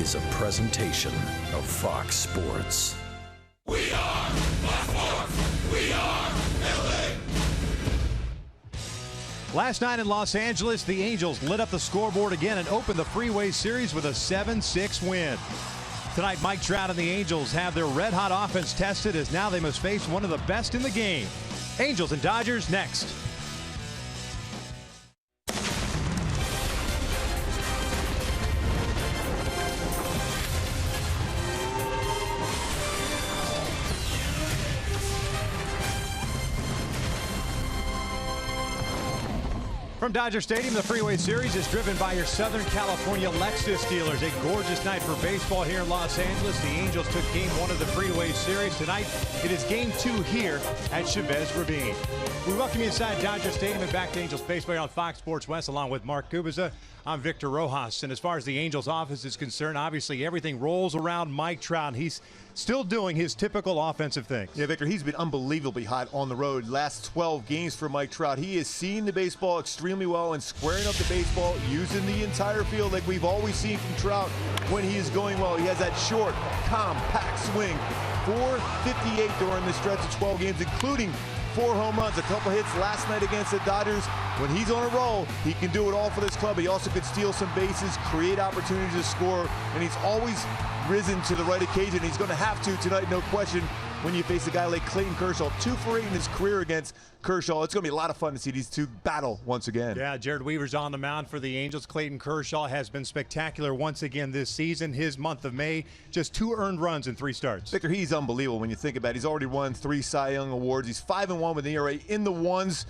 is a presentation of Fox Sports. We are Fox Sports. We are LA. Last night in Los Angeles, the Angels lit up the scoreboard again and opened the Freeway Series with a 7-6 win. Tonight, Mike Trout and the Angels have their red-hot offense tested as now they must face one of the best in the game. Angels and Dodgers next. From Dodger Stadium, the Freeway Series is driven by your Southern California Lexus dealers. A gorgeous night for baseball here in Los Angeles. The Angels took Game 1 of the Freeway Series. Tonight, it is Game 2 here at Chavez Ravine. We welcome you inside Dodger Stadium and back to Angels Baseball on Fox Sports West, along with Mark Kubica. I'm Victor Rojas. And as far as the Angels offense is concerned, obviously everything rolls around Mike Trout. He's still doing his typical offensive things. Yeah, Victor, he's been unbelievably hot on the road. Last 12 games for Mike Trout. He is seeing the baseball extremely well and squaring up the baseball, using the entire field like we've always seen from Trout when he is going well. He has that short, compact swing. 458 during the stretch of 12 games, including 4 home runs, a couple hits last night against the Dodgers. When he's on a roll, he can do it all for this club. He also could steal some bases, create opportunities to score, and he's always risen to the right occasion. He's going to have to tonight, no question, when you face a guy like Clayton Kershaw. 2 for 8 in his career against Kershaw. It's going to be a lot of fun to see these two battle once again. Yeah, Jared Weaver's on the mound for the Angels. Clayton Kershaw has been spectacular once again this season. His month of May, just 2 earned runs in 3 starts. Victor, he's unbelievable when you think about it. He's already won 3 Cy Young awards. He's 5-1 with an ERA in the ones,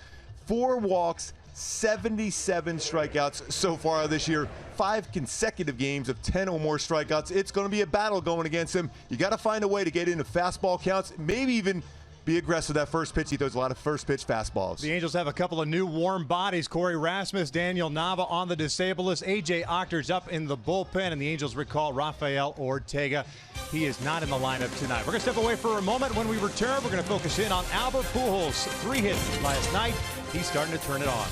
4 walks, 77 strikeouts so far this year. 5 consecutive games of 10 or more strikeouts. It's going to be a battle going against him. You got to find a way to get into fastball counts, maybe even be aggressive that first pitch. He throws a lot of first pitch fastballs. The Angels have a couple of new warm bodies. Corey Rasmus, Daniel Nava on the disabled list. A.J. Ochter's up in the bullpen, and the Angels recall Rafael Ortega. He is not in the lineup tonight. We're going to step away for a moment. When we return, we're going to focus in on Albert Pujols. 3 hits last night. He's starting to turn it on.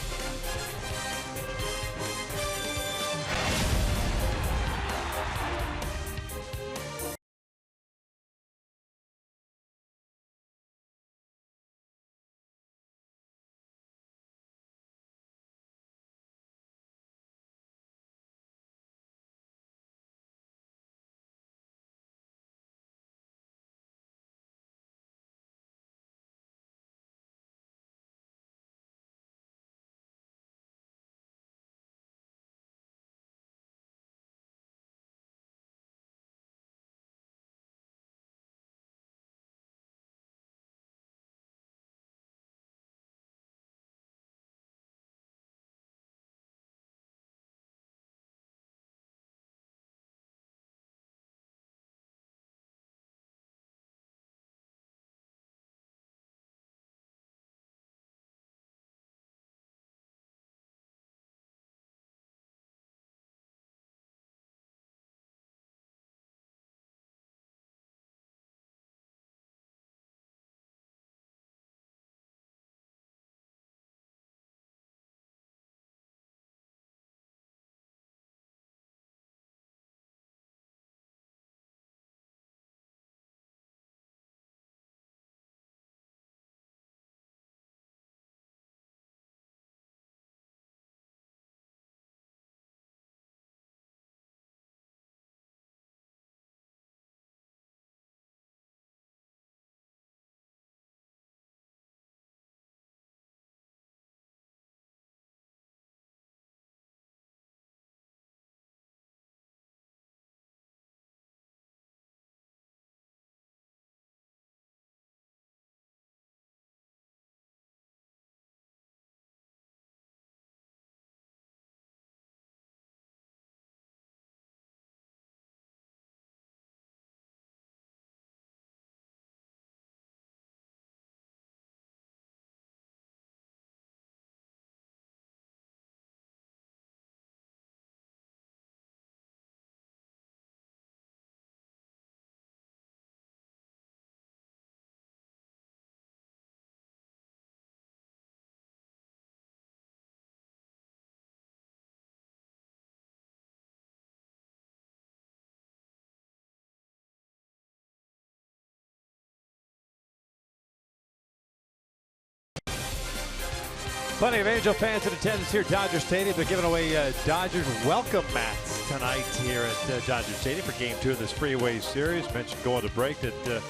Plenty of Angel fans in attendance here at Dodger Stadium. They're giving away Dodgers welcome mats tonight here at Dodger Stadium for Game 2 of this Freeway Series. Mentioned going to break that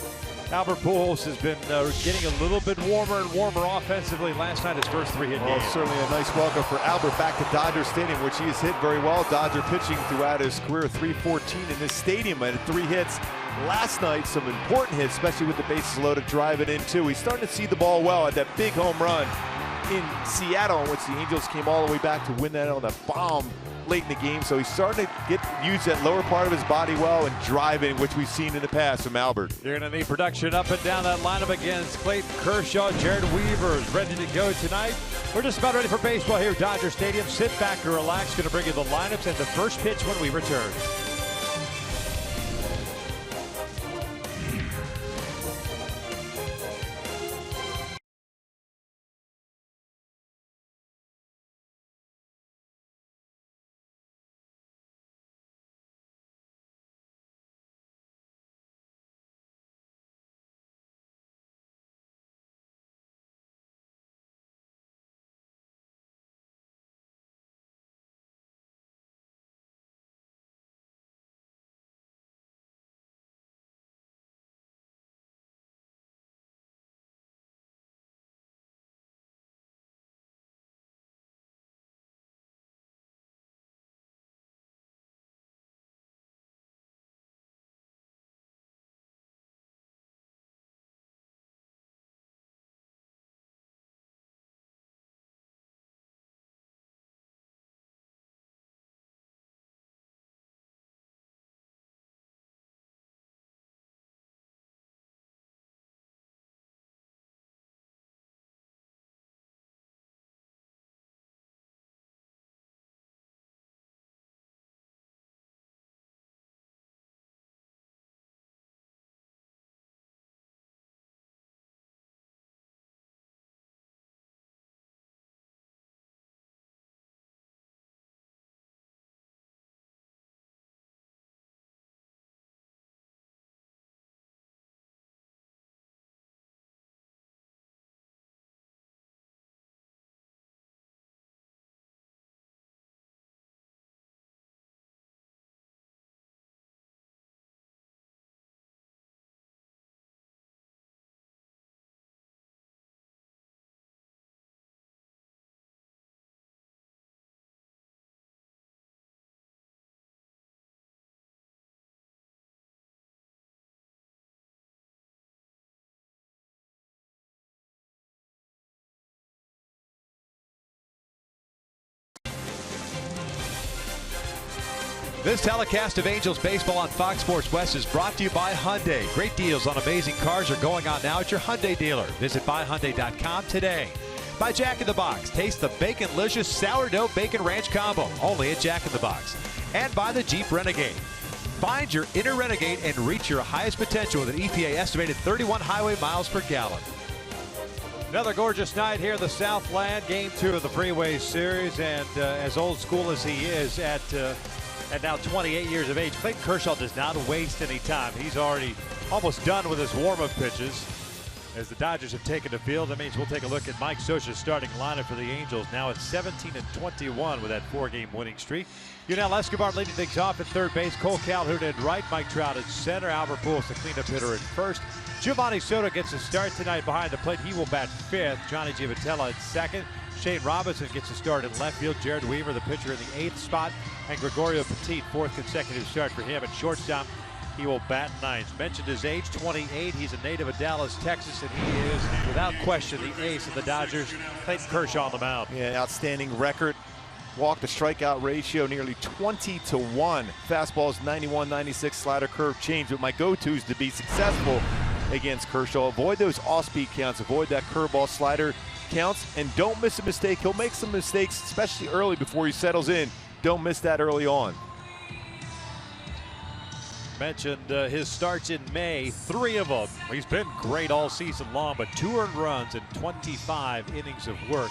Albert Pujols has been getting a little bit warmer and warmer offensively. Last night, his first 3-hit game. Certainly a nice welcome for Albert back to Dodger Stadium, which he has hit very well. Dodger pitching throughout his career, .314 in this stadium, and 3 hits last night. Some important hits, especially with the bases loaded, driving in too. He's starting to see the ball well at that big home run in Seattle, in which the Angels came all the way back to win that on a bomb late in the game. So he's starting to use that lower part of his body well and driving, which we've seen in the past from Albert. You're going to need production up and down that lineup against Clayton Kershaw. Jared Weaver is ready to go tonight. We're just about ready for baseball here at Dodger Stadium. Sit back and relax. Going to bring you the lineups and the first pitch when we return. This telecast of Angels baseball on Fox Sports West is brought to you by Hyundai. Great deals on amazing cars are going on now at your Hyundai dealer. Visit buyhyundai.com today. By Jack in the Box. Taste the Baconlicious Sourdough Bacon Ranch Combo. Only at Jack in the Box. And by the Jeep Renegade. Find your inner Renegade and reach your highest potential with an EPA estimated 31 highway miles per gallon. Another gorgeous night here in the Southland. Game 2 of the Freeway Series. And as old school as he is at now 28 years of age, Clayton Kershaw does not waste any time. He's already almost done with his warm-up pitches. As the Dodgers have taken the field, that means we'll take a look at Mike Scioscia's starting lineup for the Angels. Now at 17-21 with that 4-game winning streak. Yunel Escobar leading things off at third base. Cole Calhoun at right. Mike Trout at center. Albert Pujols, the cleanup hitter, at first. Giovanni Soto gets a start tonight behind the plate. He will bat fifth. Johnny Giavotella at second. Shane Robinson gets a start in left field. Jared Weaver, the pitcher, in the 8th spot. And Gregorio Petit, 4th consecutive start for him at shortstop. He will bat ninth. Mentioned his age, 28. He's a native of Dallas, Texas, and he is, without question, the ace of the Dodgers. Clayton Kershaw on the mound. Yeah, outstanding record. Walk to strikeout ratio nearly 20-1. Fastball's 91-96, slider curve change. But my go-to is to be successful against Kershaw. Avoid those off-speed counts. Avoid that curveball slider counts. And don't miss a mistake. He'll make some mistakes, especially early before he settles in. Don't miss that early on. Mentioned his starts in May, 3 of them. He's been great all season long, but 2 earned runs and 25 innings of work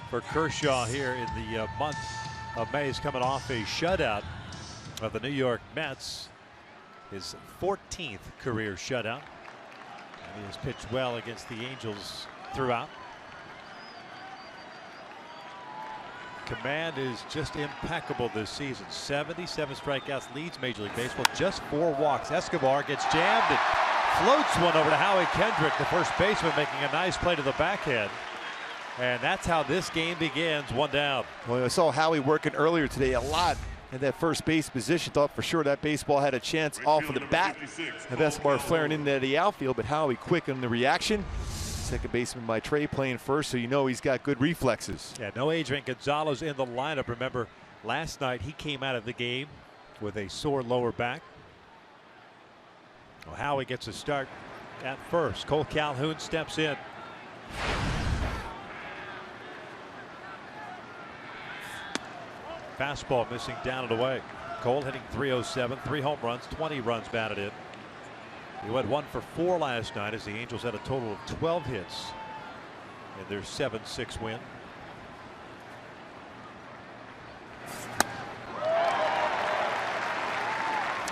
for Kershaw here in the month of May. He's coming off a shutout of the New York Mets, his 14th career shutout. And he has pitched well against the Angels throughout. Command is just impeccable this season. 77 strikeouts, leads Major League Baseball, just 4 walks. Escobar gets jammed and floats one over to Howie Kendrick, the first baseman, making a nice play to the backhand. And that's how this game begins, 1 down. Well, I saw Howie working earlier today a lot in that first base position. Thought for sure that baseball had a chance off of the bat. Have Escobar flaring into the outfield, but Howie quick on the reaction. Second baseman by Trey playing first, so you know he's got good reflexes. Yeah, no Adrian Gonzalez in the lineup. Remember, last night he came out of the game with a sore lower back. Well, Howie gets a start at first. Cole Calhoun steps in. Fastball missing down and away. Cole hitting .307, 3 home runs, 20 runs batted in. He went 1 for 4 last night as the Angels had a total of 12 hits in their 7-6 win.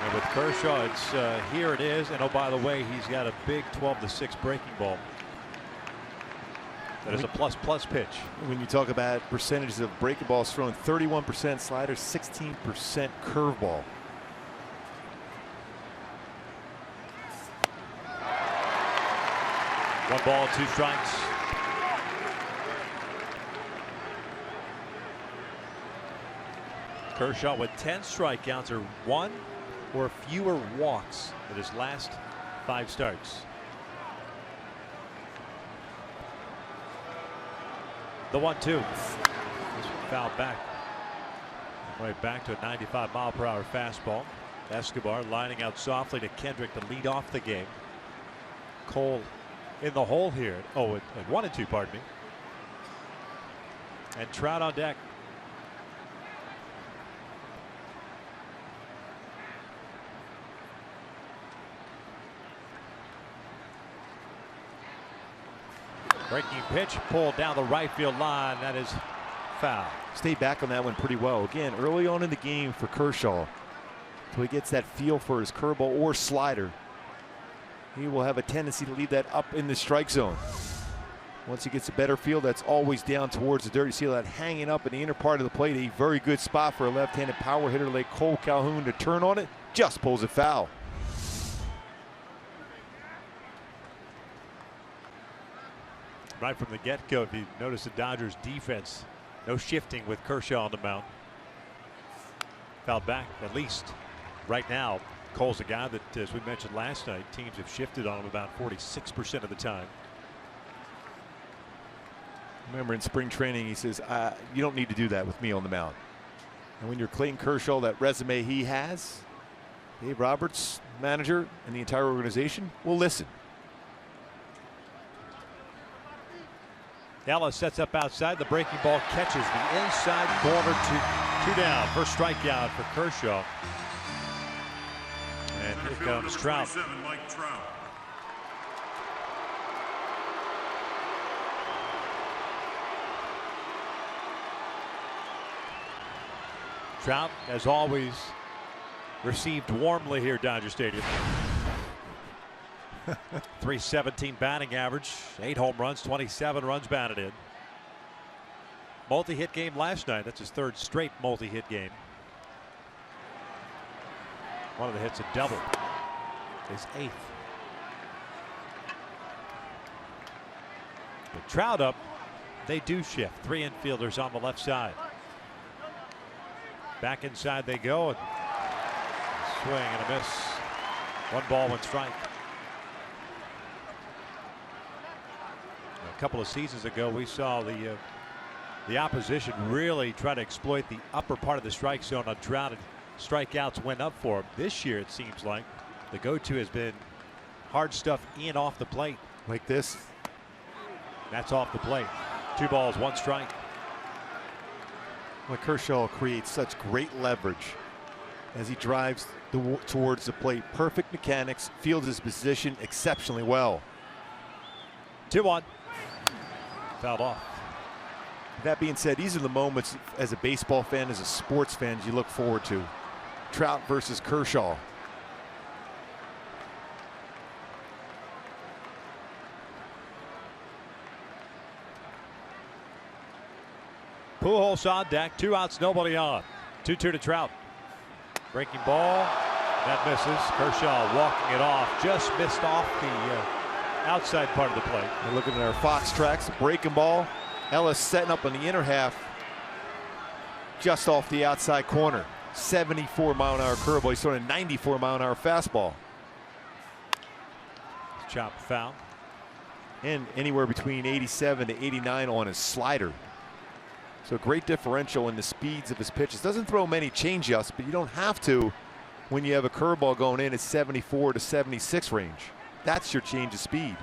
And with Kershaw, it's here it is. And oh, by the way, he's got a big 12-6 breaking ball. That is a plus pitch. When you talk about percentages of breaking balls thrown, 31% slider, 16% curveball. One ball, 2 strikes. Kershaw with 10 strikeouts or 1 or fewer walks in his last 5 starts. The 1-2. Fouled back. Right back to a 95-mile-per-hour fastball. Escobar lining out softly to Kendrick to lead off the game. Cole in the hole here. Oh, at 1-2, pardon me. And Trout on deck. Breaking pitch pulled down the right field line. That is foul. Stayed back on that one pretty well. Again, early on in the game for Kershaw, until he gets that feel for his curveball or slider, he will have a tendency to leave that up in the strike zone. Once he gets a better feel, that's always down towards the dirt. You see that hanging up in the inner part of the plate. A very good spot for a left-handed power hitter like Cole Calhoun to turn on it. Just pulls it foul. Right from the get-go, if you notice the Dodgers defense, no shifting with Kershaw on the mound. Fouled back, at least right now. Cole's a guy that, as we mentioned last night, teams have shifted on him about 46% of the time. Remember in spring training, he says, you don't need to do that with me on the mound. And when you're Clayton Kershaw, that resume he has, Dave Roberts, manager, and the entire organization will listen. Ellis sets up outside. The breaking ball catches the inside corner. 2 down. First strikeout for Kershaw. And here comes Trout. Trout, as always, received warmly here at Dodger Stadium. .317 batting average, 8 home runs, 27 runs batted in. Multi-hit game last night. That's his 3rd straight multi-hit game. One of the hits, a double. His 8th. With Trout up, they do shift. 3 infielders on the left side. Back inside they go. And swing and a miss. 1 ball, 1 strike. A couple of seasons ago, we saw the opposition really try to exploit the upper part of the strike zone on Trout, and strikeouts went up for him. This year, it seems like the go-to has been hard stuff in off the plate. Like this. That's off the plate. 2 balls, 1 strike. Well, Kershaw creates such great leverage as he drives towards the plate. Perfect mechanics, fields his position exceptionally well. 2-1. Fouled off. That being said, these are the moments as a baseball fan, as a sports fan, you look forward to. Trout versus Kershaw. Pujols on deck. 2 outs, nobody on. 2-2 to Trout. Breaking ball. That misses. Kershaw walking it off. Just missed off the outside part of the plate. And looking at our Fox tracks, breaking ball. Ellis setting up on the inner half. Just off the outside corner. 74-mile-an-hour curveball. He's throwing a 94-mile-an-hour fastball. Chop foul. And anywhere between 87 to 89 on his slider. So great differential in the speeds of his pitches. Doesn't throw many changeups, but you don't have to when you have a curveball going in at 74 to 76 range. That's your change of speed.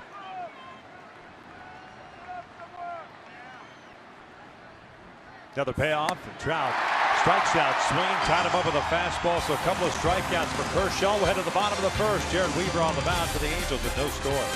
Another payoff, and Trout strikes out, swinging, tied him up with a fastball, so a couple of strikeouts for Kershaw. We'll head to the bottom of the first. Jared Weaver on the mound for the Angels with no score.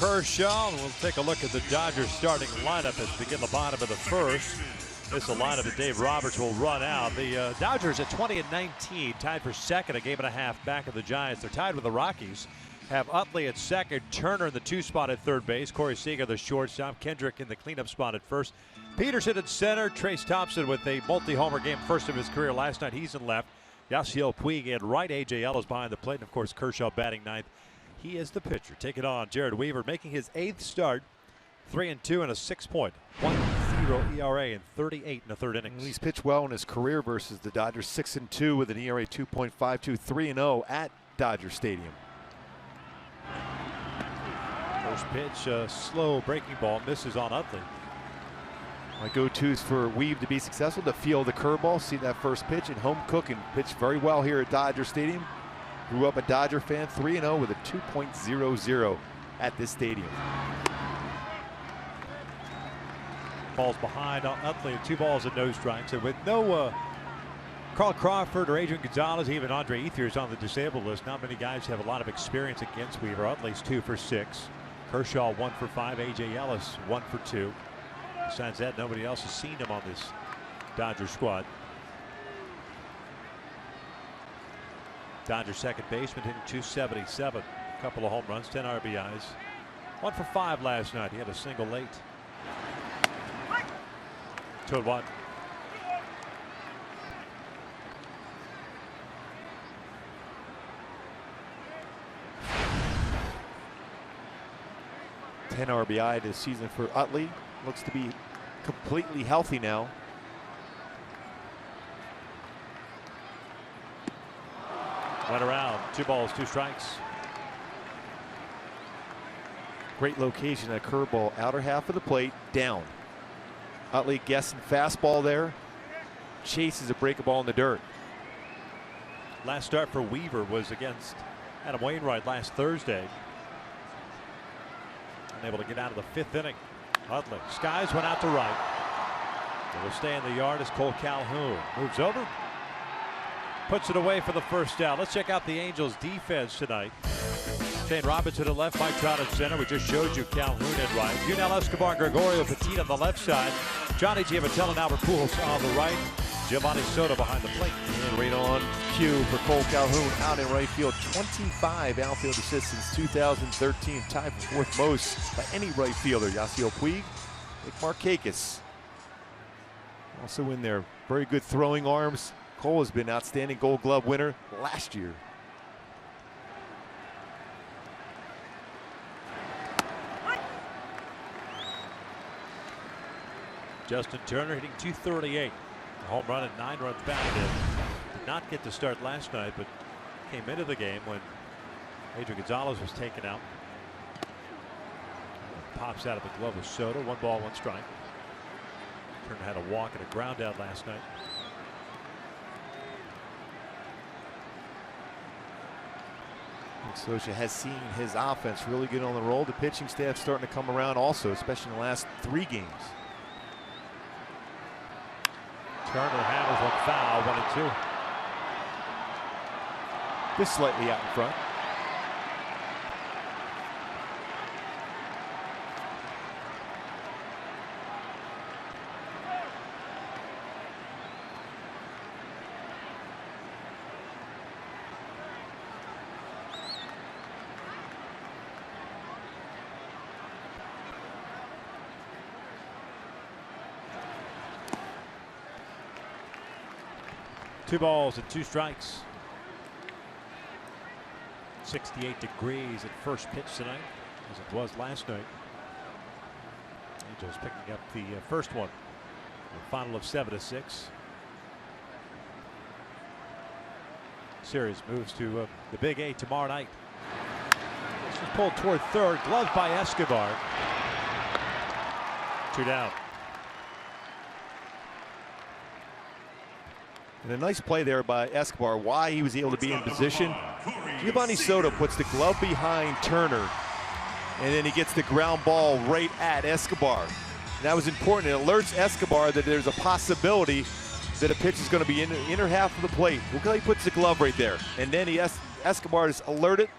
Kershaw, and we'll take a look at the Dodgers starting lineup as we begin the bottom of the first. This is a lineup that Dave Roberts will run out. The Dodgers at 20-19, tied for second, a game and a half back of the Giants. They're tied with the Rockies. Have Utley at second, Turner in the 2 spot at third base, Corey Seager the shortstop, Kendrick in the cleanup spot at first, Peterson at center, Trace Thompson with a multi-homer game, first of his career last night. He's in left. Yasiel Puig at right. A.J. Ellis behind the plate, and of course Kershaw batting ninth. He is the pitcher. Take it on. Jared Weaver making his 8th start. 3-2 and a 6.10 ERA in 38 in the third innings. He's pitched well in his career versus the Dodgers. 6-2 with an ERA 2.52, 3-0 at Dodger Stadium. First pitch, slow breaking ball, misses on Utley. My go-tos for Weave to be successful, to feel the curveball, see that first pitch, and home cooking. Pitched very well here at Dodger Stadium. Grew up a Dodger fan, 3-0 with a 2.00 at this stadium. Balls behind on Utley, 2 balls and no strikes. And with no Carl Crawford or Adrian Gonzalez, even Andre Ethiers on the disabled list, not many guys have a lot of experience against Weaver. Utley's 2 for 6. Kershaw 1 for 5. A.J. Ellis 1 for 2. Besides that, nobody else has seen him on this Dodger squad. Dodger second baseman hitting 277. A couple of home runs, 10 RBIs. 1 for 5 last night. He had a single late. 2-1. Ten RBI this season for Utley. Looks to be completely healthy now. Went around. 2 balls, 2 strikes. Great location, that curveball, outer half of the plate, down. Utley guessing fastball there. Chases a breaking ball in the dirt. Last start for Weaver was against Adam Wainwright last Thursday. Unable to get out of the 5th inning. Utley skies went out to right. It will stay in the yard as Cole Calhoun moves over. puts it away for the first down. Let's check out the Angels defense tonight. Shane Robinson at left, Mike Trout at center. We just showed you Calhoun at right. Yunel Escobar and Gregorio Petit on the left side. Johnny Giavatello and Albert Pujols on the right. Giovanni Soto behind the plate. And right on cue for Cole Calhoun out in right field. 25 outfield assists since 2013. Tied for fourth most by any right fielder. Yasiel Puig, Nick Markakis. Also in there, very good throwing arms. Cole has been outstanding Gold Glove winner last year. Justin Turner hitting .238. A home run and 9 runs batted in. Did not get to start last night, but came into the game when Adrian Gonzalez was taken out. Pops out of the glove of Soto. 1 ball, 1 strike. Turner had a walk and a ground out last night. Socha has seen his offense really get on the roll. The pitching staff starting to come around also, especially in the last 3 games. Turner handles one foul, 1-2. Just slightly out in front. Two balls and 2 strikes. 68 degrees at first pitch tonight, as it was last night. Angels picking up the first one. A final of 7-6. Series moves to the Big 8 tomorrow night. This is pulled toward third, gloved by Escobar. 2 down. And a nice play there by Escobar. Why he was able to be in position. Giovanni Soto puts the glove behind Turner, and then he gets the ground ball right at Escobar. And that was important. It alerts Escobar that there's a possibility that a pitch is going to be in the inner half of the plate. Look how he puts the glove right there. And then Escobar is alerted.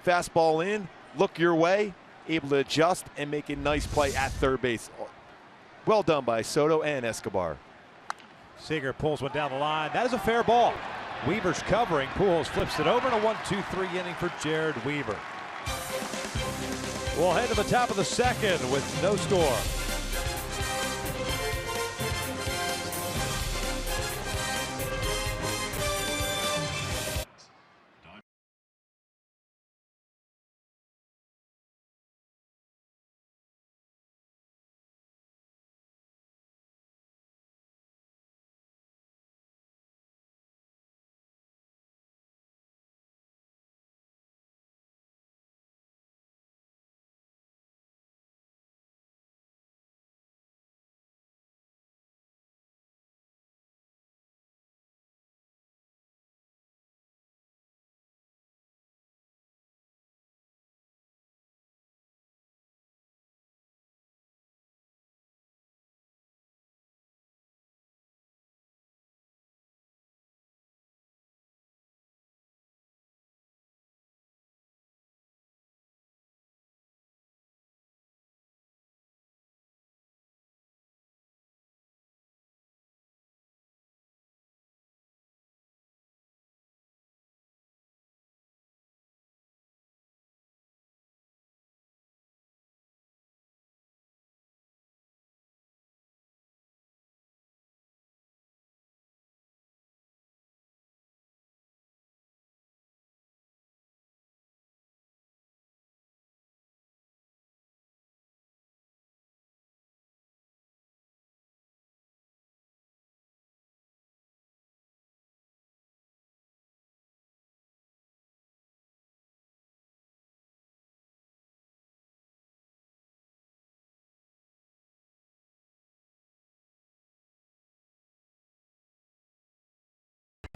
Fastball in, look your way, able to adjust and make a nice play at third base. Well done by Soto and Escobar. Seager pulls one down the line. That is a fair ball. Weaver's covering. Pujols flips it over in a 1-2-3 inning for Jared Weaver. We'll head to the top of the second with no score.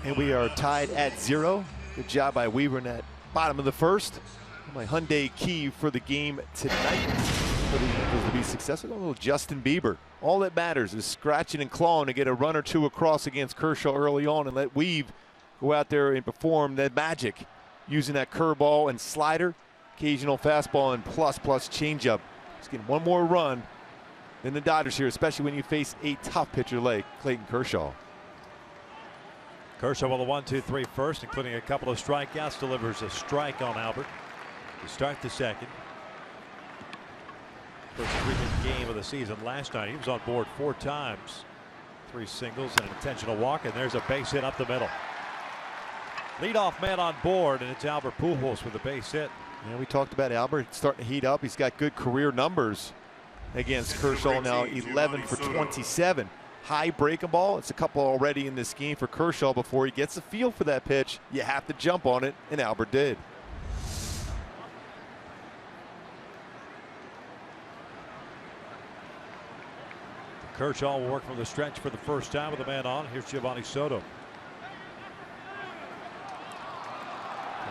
And we are tied at 0. Good job by Weaver in that bottom of the first. My Hyundai key for the game tonight for the Angels to be successful. A little Justin Bieber. All that matters is scratching and clawing to get a run or two across against Kershaw early on and let Weave go out there and perform that magic using that curveball and slider, occasional fastball, and plus changeup. Just getting one more run than the Dodgers here, especially when you face a tough pitcher like Clayton Kershaw. Kershaw with a 1-2-3 first, including a couple of strikeouts, delivers a strike on Albert to start the second. First 3-hit game of the season last night. He was on board 4 times. 3 singles and an intentional walk, and there's a base hit up the middle. Leadoff man on board, and it's Albert Pujols with a base hit. Yeah, we talked about Albert starting to heat up. He's got good career numbers against Kershaw now, 11 for 27. High breaking ball. It's a couple already in this game for Kershaw. Before he gets a feel for that pitch, you have to jump on it, and Albert did. Kershaw will work from the stretch for the first time with a man on. Here's Giovanni Soto.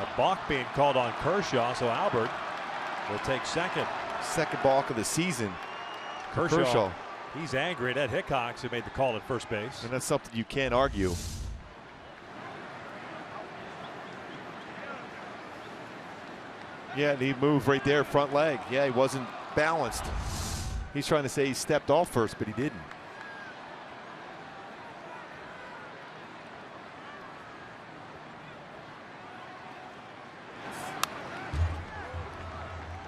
A balk being called on Kershaw, so Albert will take second. Second balk of the season. Kershaw. He's angry at Ed Hickox, who made the call at first base. And that's something you can't argue. Yeah, and he moved right there, front leg. Yeah, he wasn't balanced. He's trying to say he stepped off first, but he didn't.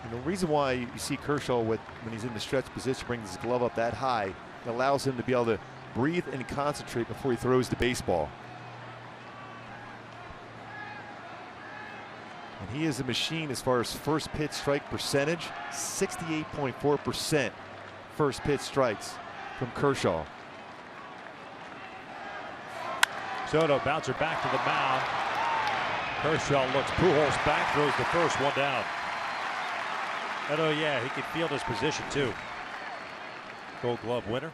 And the reason why you see Kershaw when he's in the stretch position, brings his glove up that high, it allows him to be able to breathe and concentrate before he throws the baseball. And he is a machine as far as first pitch strike percentage, 68.4% first pitch strikes from Kershaw. Soto bouncer back to the mound. Kershaw looks Pujols back, throws the first one down. And oh yeah, he can field his position too. Gold Glove winner.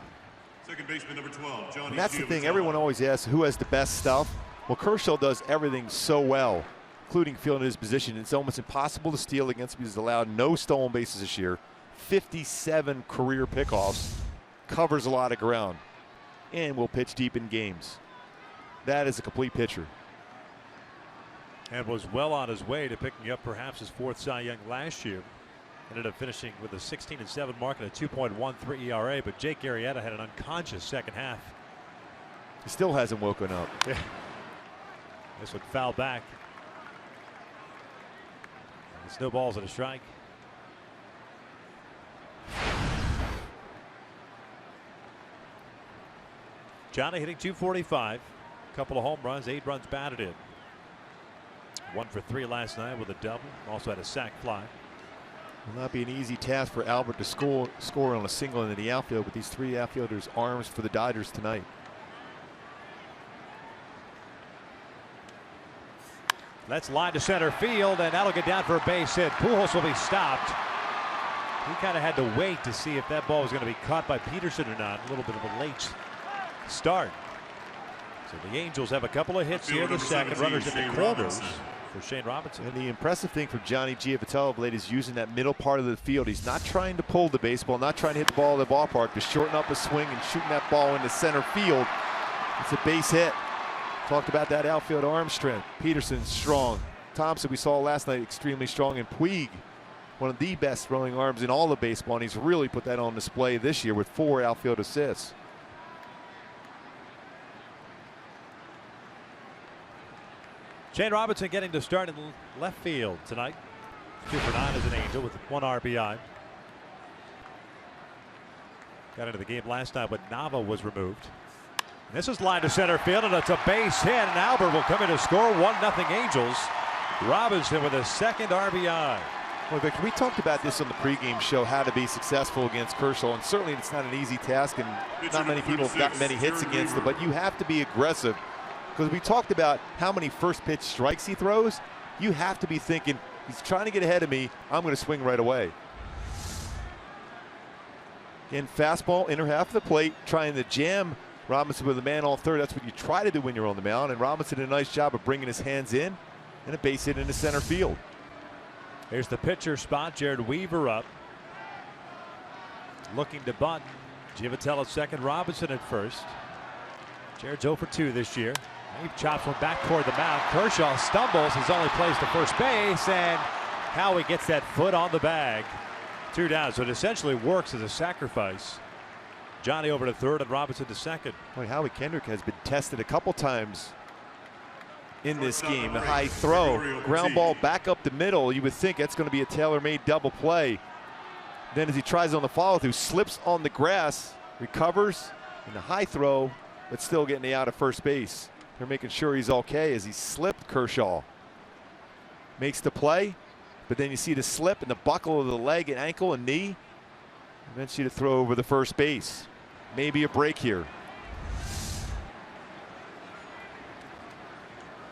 Second baseman number 12, Johnny. And that's the thing, everyone always asks who has the best stuff. Well, Kershaw does everything so well, including fielding his position. It's almost impossible to steal against him. He's allowed no stolen bases this year. 57 career pickoffs, covers a lot of ground, and will pitch deep in games. That is a complete pitcher. And was well on his way to picking up perhaps his 4th Cy Young last year. Ended up finishing with a 16-7 mark and a 2.13 ERA, but Jake Arrieta had an unconscious second half. He still hasn't woken up. Yeah. This would foul back. It's no balls and a strike. Johnny hitting .245, a couple of home runs, 8 runs batted in. 1 for 3 last night with a double. Also had a sac fly. Will not be an easy task for Albert to score on a single into the outfield with these 3 outfielders' arms for the Dodgers tonight. Let's line to center field, and that'll get down for a base hit. Pujols will be stopped. He kind of had to wait to see if that ball was going to be caught by Peterson or not. A little bit of a late start. So the Angels have a couple of hits here. The second, runners at the corners for Shane Robinson. And the impressive thing for Johnny Giavitello of late is using that middle part of the field. He's not trying to pull the baseball, not trying to hit the ball in the ballpark, just shorten up a swing and shooting that ball into center field. It's a base hit. Talked about that outfield arm strength. Peterson strong. Thompson we saw last night extremely strong, and Puig, one of the best throwing arms in all of baseball, and he's really put that on display this year with 4 outfield assists. Shane Robinson getting to start in left field tonight. 2 for 9 as an Angel with 1 RBI. Got into the game last night, but Nava was removed. And this is line to center field, and it's a base hit, and Albert will come in to score. 1-0 Angels. Robinson with a 2nd RBI. Well, Victor, we talked about this on the pregame show, how to be successful against Kershaw, and certainly it's not an easy task, and not many people have gotten many hits against him, but you have to be aggressive. Because we talked about how many first pitch strikes he throws. You have to be thinking, he's trying to get ahead of me, I'm going to swing right away. Again, fastball, inner half of the plate, trying to jam Robinson with a man on third. That's what you try to do when you're on the mound, and Robinson did a nice job of bringing his hands in, and a base hit into center field. Here's the pitcher spot. Jared Weaver up. Looking to bunt. Giavitello second, Robinson at first. Jared's 0 for 2 this year. He chops one back toward the mound. Kershaw stumbles, his only place to first base, and Howie gets that foot on the bag. 2 down, so it essentially works as a sacrifice. Johnny over to third and Robinson to second. Boy, Howie Kendrick has been tested a couple times in this game. A high throw, ground ball back up the middle. You would think that's going to be a tailor-made double play. Then as he tries on the follow-through, slips on the grass, recovers, and a high throw, but still getting the out of first base. They're making sure he's okay as he slipped. Kershaw makes the play, but then you see the slip and the buckle of the leg and ankle and knee. Eventually to throw over the first base. Maybe a break here.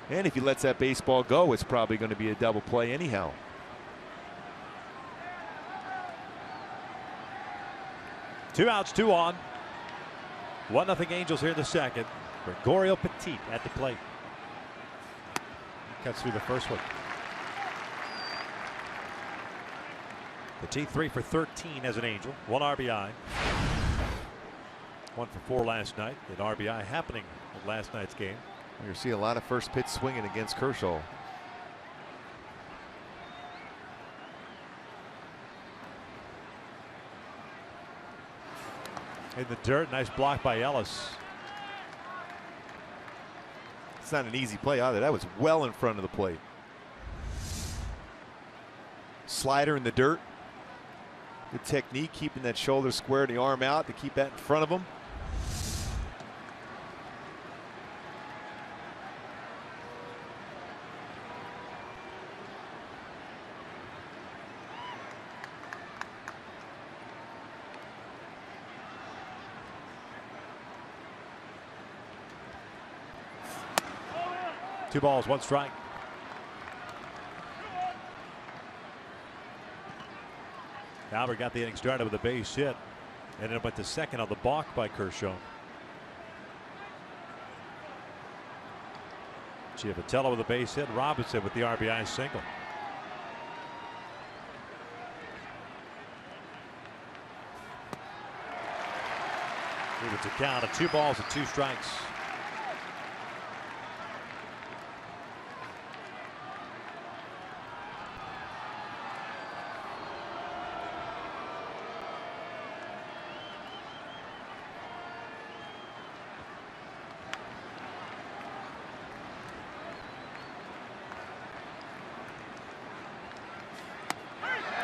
And if he lets that baseball go, it's probably going to be a double play anyhow. Two outs, 2 on. 1-0 Angels here in the second. Gregorio Petit at the plate. Cuts through the first one. Petit 3 for 13 as an Angel. 1 RBI. 1 for 4 last night. An RBI happening in last night's game. You see a lot of first pitch swinging against Kershaw. In the dirt, nice block by Ellis. It's not an easy play either. That was well in front of the plate. Slider in the dirt. Good technique, keeping that shoulder square and the arm out to keep that in front of him. Two balls, 1 strike. Albert got the inning started with a base hit. Ended up at the second on the balk by Kershaw. Giavatello with a base hit. Robinson with the RBI single. Move it to count of 2 balls and 2 strikes.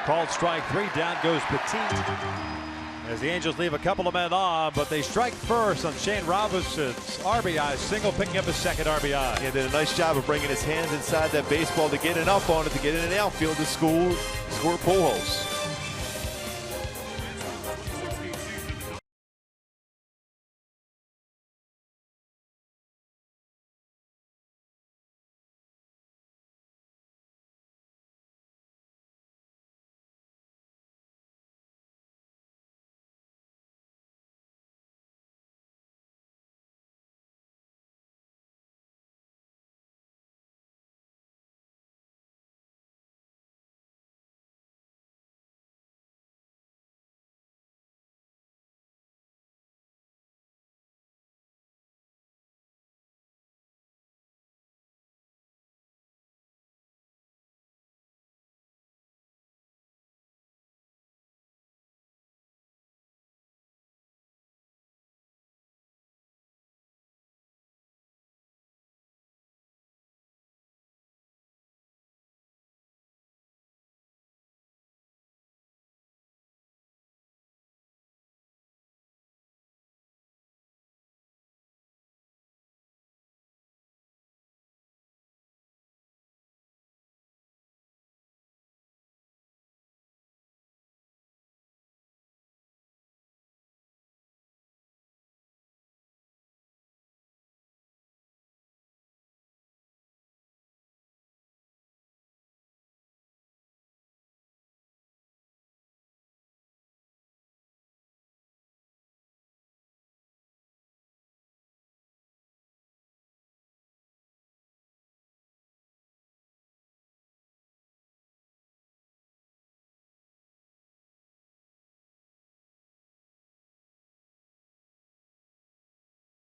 Called strike 3. Down goes Petit. As the Angels leave a couple of men on, but they strike first on Shane Robinson's RBI single, picking up his second RBI. He did a nice job of bringing his hands inside that baseball to get it up on it, to get it in the outfield to score Pujols.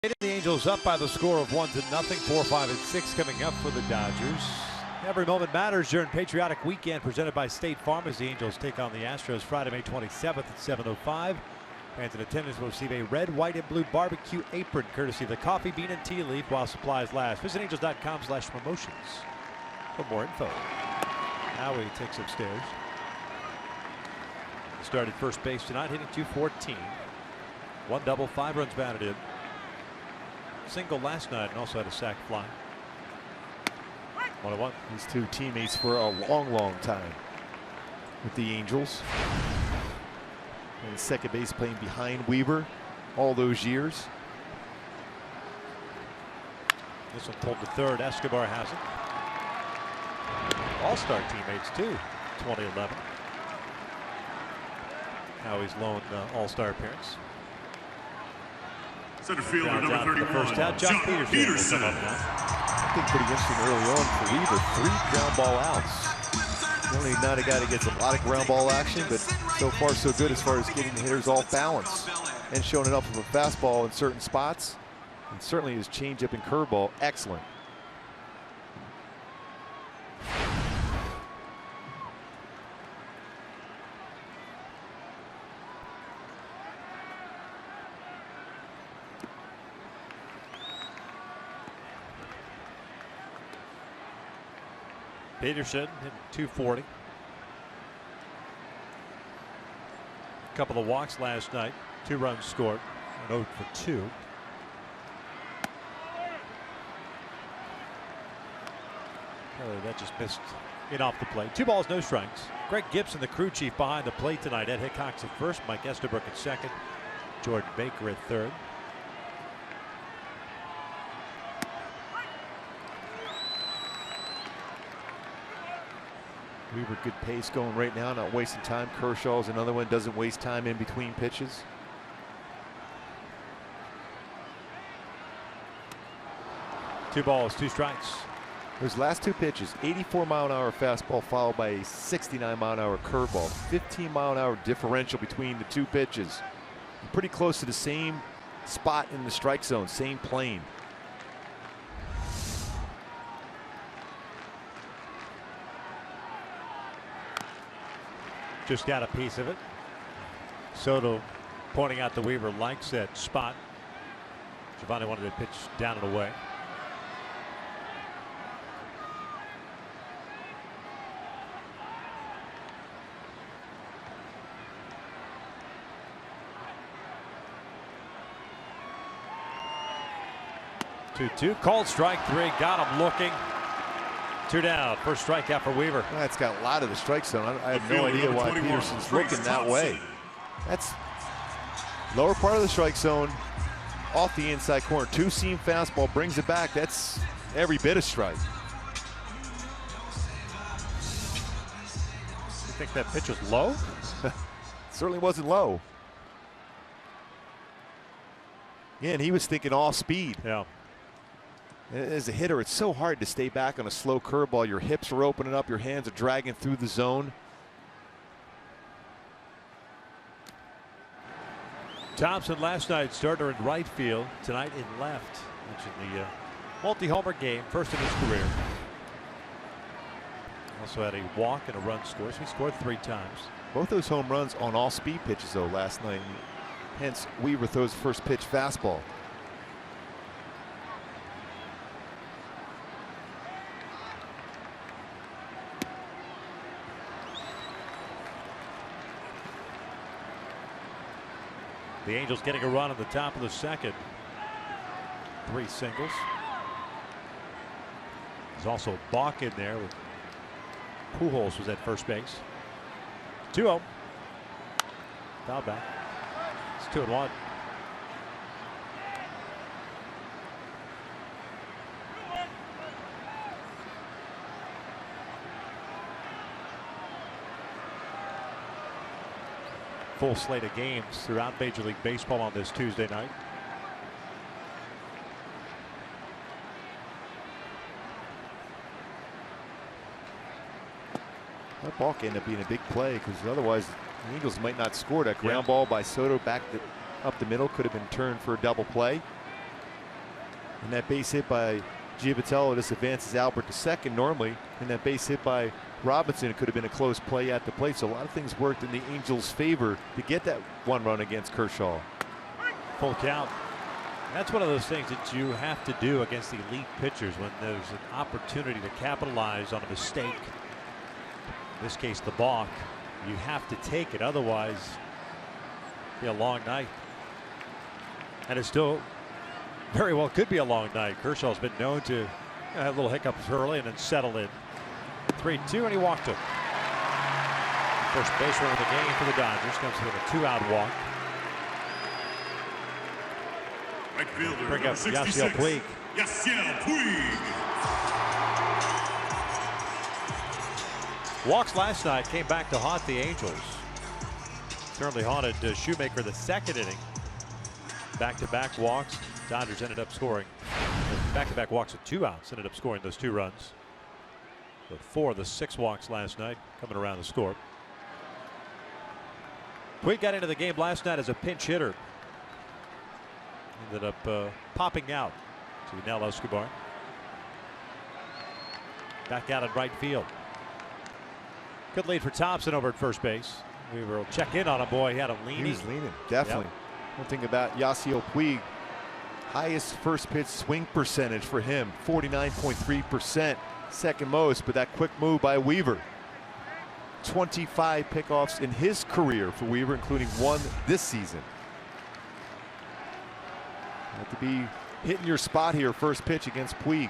The Angels up by the score of 1-0. 4, 5, and 6 coming up for the Dodgers. Every moment matters during Patriotic Weekend presented by State Farm as the Angels take on the Astros Friday, May 27th at 7:05. Fans in attendance will receive a red, white, and blue barbecue apron courtesy of the Coffee Bean and Tea Leaf while supplies last. Visit angels.com/promotions for more info. Howie takes upstairs. He started first base tonight, hitting .214. 1 double, 5 runs batted in. Single last night and also had a sac fly. 1-1. These two teammates for a long time with the Angels. And second base playing behind Weaver all those years. This one pulled to third. Escobar has it. All-star teammates too. 2011. Howie's lone all-star appearance. Center fielder number 31, first out, John Peterson. I think pretty interesting early on for Weaver. 3 ground ball outs. Only not a guy that gets a lot of ground ball action, but so far so good as far as getting the hitters off balance and showing enough of a fastball in certain spots. And certainly his changeup and curveball, excellent. Peterson hitting .240. A couple of walks last night. 2 runs scored. 0 for 2. That just missed it off the plate. 2 balls, no strikes. Greg Gibson, the crew chief, behind the plate tonight. Ed Hickox at first. Mike Estabrook at second. Jordan Baker at third. Weaver, good pace going right now, not wasting time. Kershaw's another one, doesn't waste time in between pitches. Two balls, 2 strikes. Those last 2 pitches, 84-mile-an-hour fastball followed by a 69-mile-an-hour curveball. 15-mile-an-hour differential between the 2 pitches. Pretty close to the same spot in the strike zone, same plane. Just got a piece of it. Soto pointing out that Weaver likes that spot. Giovanni wanted to pitch down and away. Two called strike 3. Got him looking. 2 down. First strikeout for Weaver. That's got a lot of the strike zone. I have no idea why Peterson's looking that way. That's lower part of the strike zone, off the inside corner. 2-seam fastball, brings it back. That's every bit of strike. You think that pitch was low? Certainly wasn't low. Yeah, and he was thinking off speed. Yeah. As a hitter, it's so hard to stay back on a slow curveball. Your hips are opening up, your hands are dragging through the zone. Thompson last night starter in right field, tonight in left. Mentioned the multi-homer game, first in his career. Also had a walk and a run score, so he scored 3 times. Both those home runs on all speed pitches though last night. Hence Weaver throws first pitch fastball. The Angels getting a run at the top of the second. 3 singles. There's also Balk in there. With Pujols was at first base. 2-0. Foul back. It's 2-1. Full slate of games throughout Major League Baseball on this Tuesday night. That ball ended up being a big play because otherwise the Eagles might not score. That ground ball by Soto back up the middle could have been turned for a double play. And that base hit by Giavitello just advances Albert to second normally. And that base hit by Robinson, it could have been a close play at the plate. So a lot of things worked in the Angels' favor to get that one run against Kershaw. Full count. That's one of those things that you have to do against the elite pitchers when there's an opportunity to capitalize on a mistake. In this case, the balk. You have to take it, otherwise it'll be a long night. And it still very well could be a long night. Kershaw's been known to have little hiccups early and then settle in. 3-2, and he walked him. First base runner of the game for the Dodgers comes with a 2-out walk. Right fielder, Bring up Yasiel Puig. Yasiel Puig. Walks last night came back to haunt the Angels. Certainly haunted Shoemaker the second inning. Back-to-back walks. Dodgers ended up scoring. Back-to-back walks with 2 outs. Ended up scoring those 2 runs. So 4 of the 6 walks last night coming around the score. Puig got into the game last night as a pinch hitter. Ended up popping out to Nel Escobar. Back out at right field. Good lead for Thompson over at first base. We will check in on him. Boy, he had him leaning. He was leaning, definitely. Yep. One thing about Yasiel Puig, highest first pitch swing percentage for him, 49.3%, second most, but that quick move by Weaver. 25 pickoffs in his career for Weaver, including 1 this season. Have to be hitting your spot here, first pitch against Puig.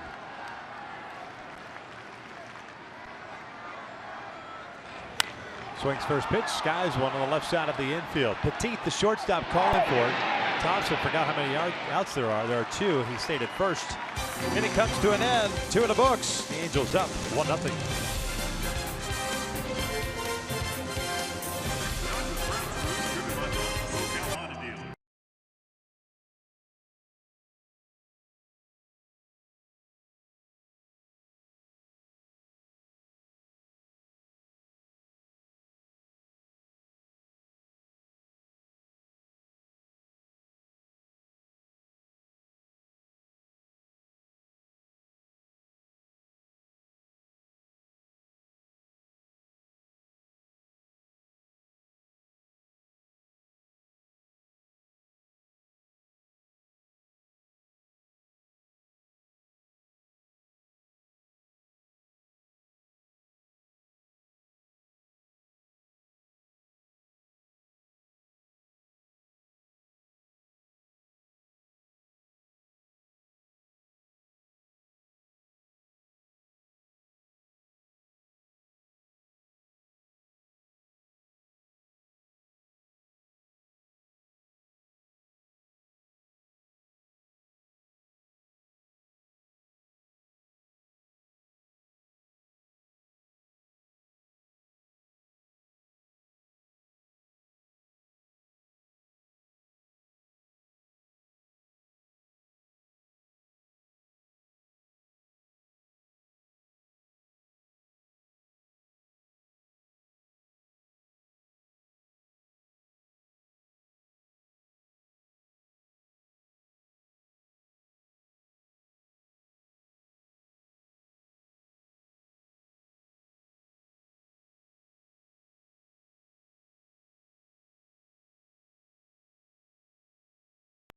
Swings first pitch, skies one on the left side of the infield. Petit, the shortstop, calling for it. Thompson forgot how many outs there are. There are 2. He stayed at first. And it comes to an end. 2 in the books. The Angels up 1-0.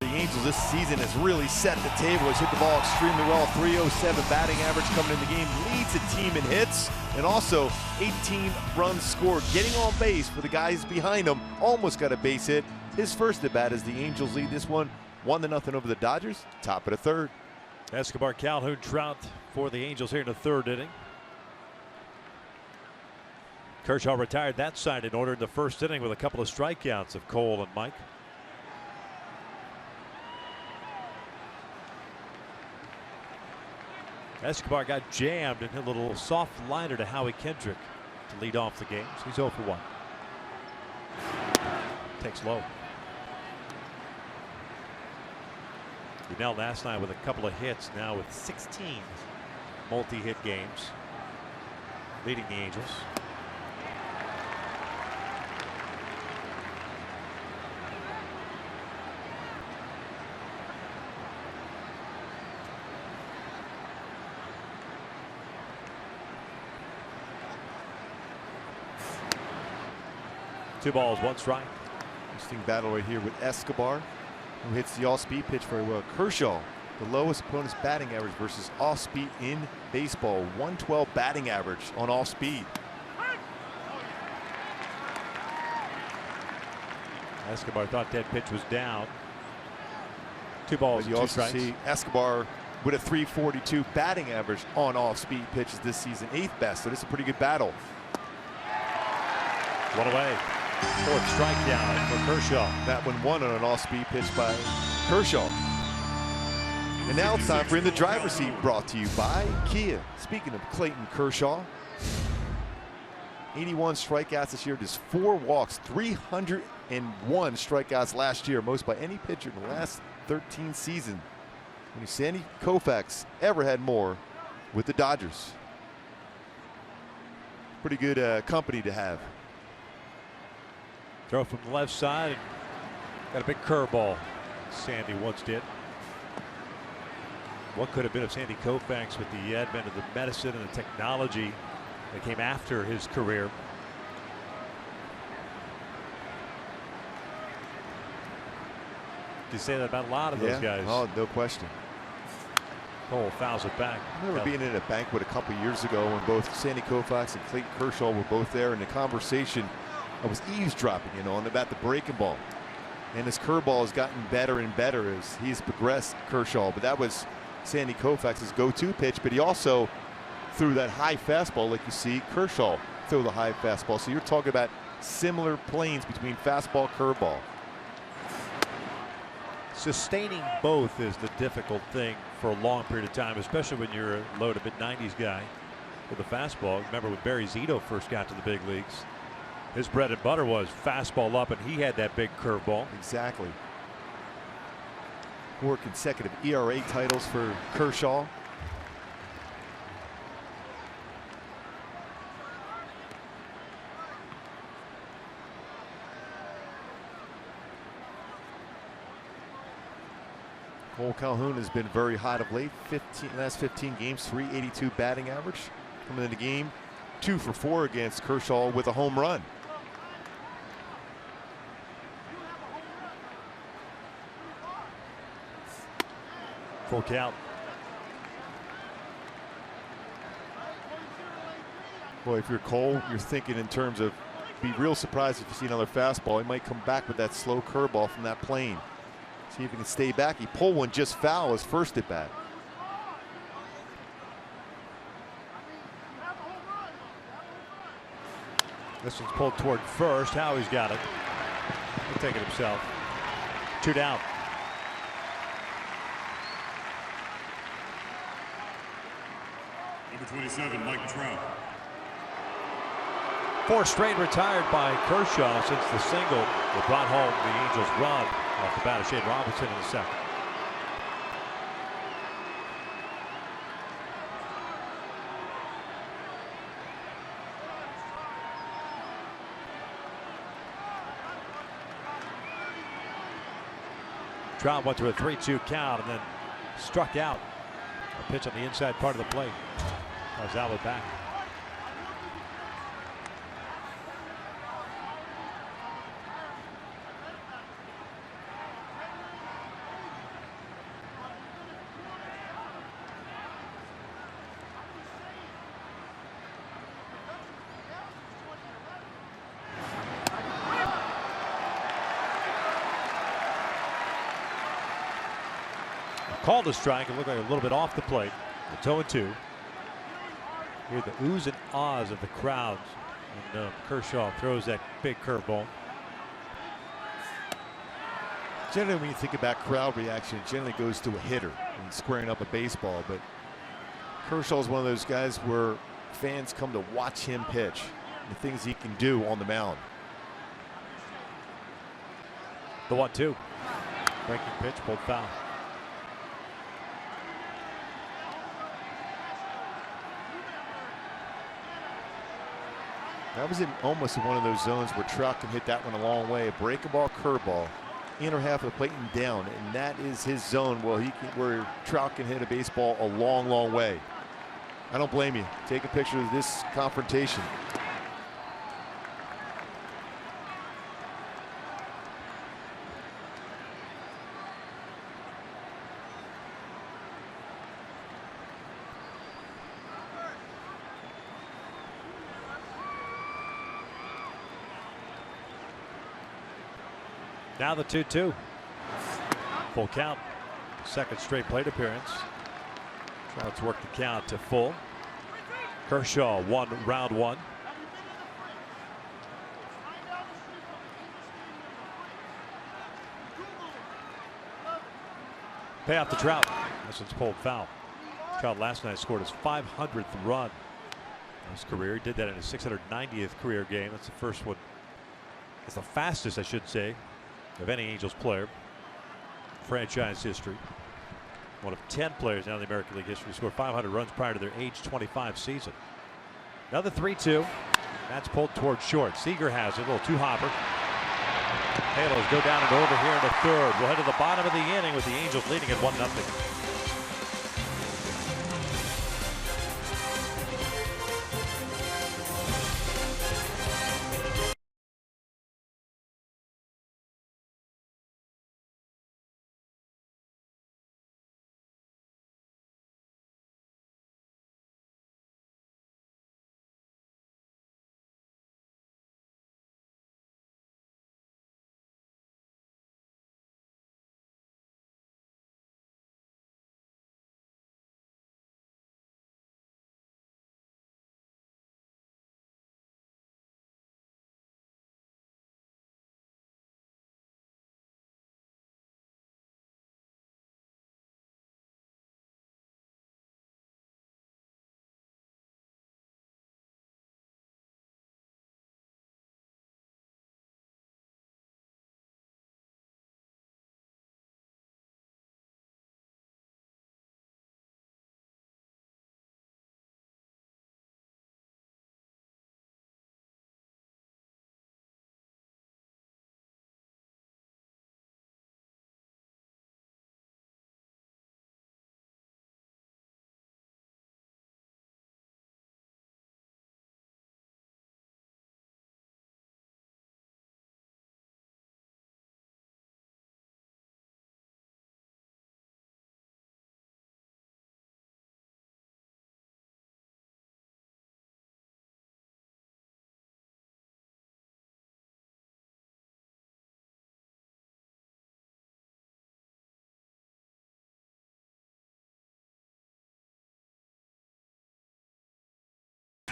The Angels this season has really set the table. Has hit the ball extremely well. 307 batting average coming in the game. Leads the team in hits and also 18 runs scored. Getting on base for the guys behind him. Almost got a base hit. His first at bat as the Angels lead this one 1-0 over the Dodgers. Top of the 3rd. Escobar, Calhoun, Trout for the Angels here in the 3rd inning. Kershaw retired that side in order in the 1st inning with a couple of strikeouts of Cole and Mike. Escobar got jammed and hit a little soft liner to Howie Kendrick to lead off the game. So he's 0 for 1. Takes low. Udell last night with a couple of hits, now with 16 multi-hit games, leading the Angels. 2 balls, 1 strike. Interesting battle right here with Escobar, who hits the off-speed pitch very well. Kershaw, the lowest opponent's batting average versus off-speed in baseball. 112 batting average on off-speed. Escobar thought that pitch was down. 2 balls, But you and 2 also strikes. see Escobar with a 342 batting average on off-speed pitches this season, 8th best. So this is a pretty good battle. 1 away. 4th strikeout for Kershaw. That one won on an off-speed pitch by Kershaw. And now it's time for In the Driver's Seat, brought to you by Kia. Speaking of Clayton Kershaw, 81 strikeouts this year, just 4 walks, 301 strikeouts last year, most by any pitcher in the last 13 seasons. When Sandy Koufax ever had more with the Dodgers. Pretty good company to have. Throw from the left side. Got a big curveball. Sandy once did. What could have been of Sandy Koufax with the advent of the medicine and the technology that came after his career? You say that about a lot of those guys. Oh, no question. Cole fouls it back. I remember being in a banquet a couple years ago when both Sandy Koufax and Clayton Kershaw were both there, and the conversation I was eavesdropping on about the breaking ball. And his curveball has gotten better and better as he's progressed, Kershaw. But that was Sandy Koufax's go-to pitch. But he also threw that high fastball like you see Kershaw throw the high fastball. So you're talking about similar planes between fastball, curveball. Sustaining both is the difficult thing for a long period of time, especially when you're a low to mid-90s guy with a fastball. Remember when Barry Zito first got to the big leagues, his bread and butter was fastball up, and he had that big curveball. Exactly. 4 consecutive ERA titles for Kershaw. Cole Calhoun has been very hot of late. Last 15 games, 382 batting average. Coming into the game, 2 for 4 against Kershaw with a home run. Full count. Boy, if you're Cole, you're thinking in terms of be real surprised if you see another fastball. He might come back with that slow curveball from that plane. See if he can stay back. He pulled one just foul his first at bat. This one's pulled toward first. Howie's got it. He'll take it himself. 2 down. Number 27, Mike Trout. 4 straight retired by Kershaw since the single that brought home the Angels' run off the bat of Shane Robinson in the second. Trout went to a 3-2 count and then struck out. A pitch on the inside part of the plate. Was out with back. Called a strike. It looked like a little bit off the plate. 2-2. Hear the oohs and ahs of the crowds when Kershaw throws that big curveball. Generally, when you think about crowd reaction, it generally goes to a hitter and squaring up a baseball. But Kershaw is one of those guys where fans come to watch him pitch, the things he can do on the mound. The 1-2. Breaking pitch, pulled foul. That was almost in one of those zones where Trout can hit that one a long way. A breaking ball, curveball, inner half of the plate and down, and that is his zone where Trout can hit a baseball a long, long way. I don't blame you. Take a picture of this confrontation. Now the 2-2. Full count. Second straight plate appearance. Trout's work the count to full. Kershaw won round one. Pay off to Trout. This one's pulled foul. Trout last night scored his 500th run in his career. He did that in his 690th career game. That's the first one. It's the fastest, I should say, of any Angels player. Franchise history. One of 10 players now in the American League history to score 500 runs prior to their age 25 season. Another 3-2. That's pulled towards short. Seager has it. A little two-hopper. Halos go down and over here in the third. We'll head to the bottom of the inning with the Angels leading at 1-0.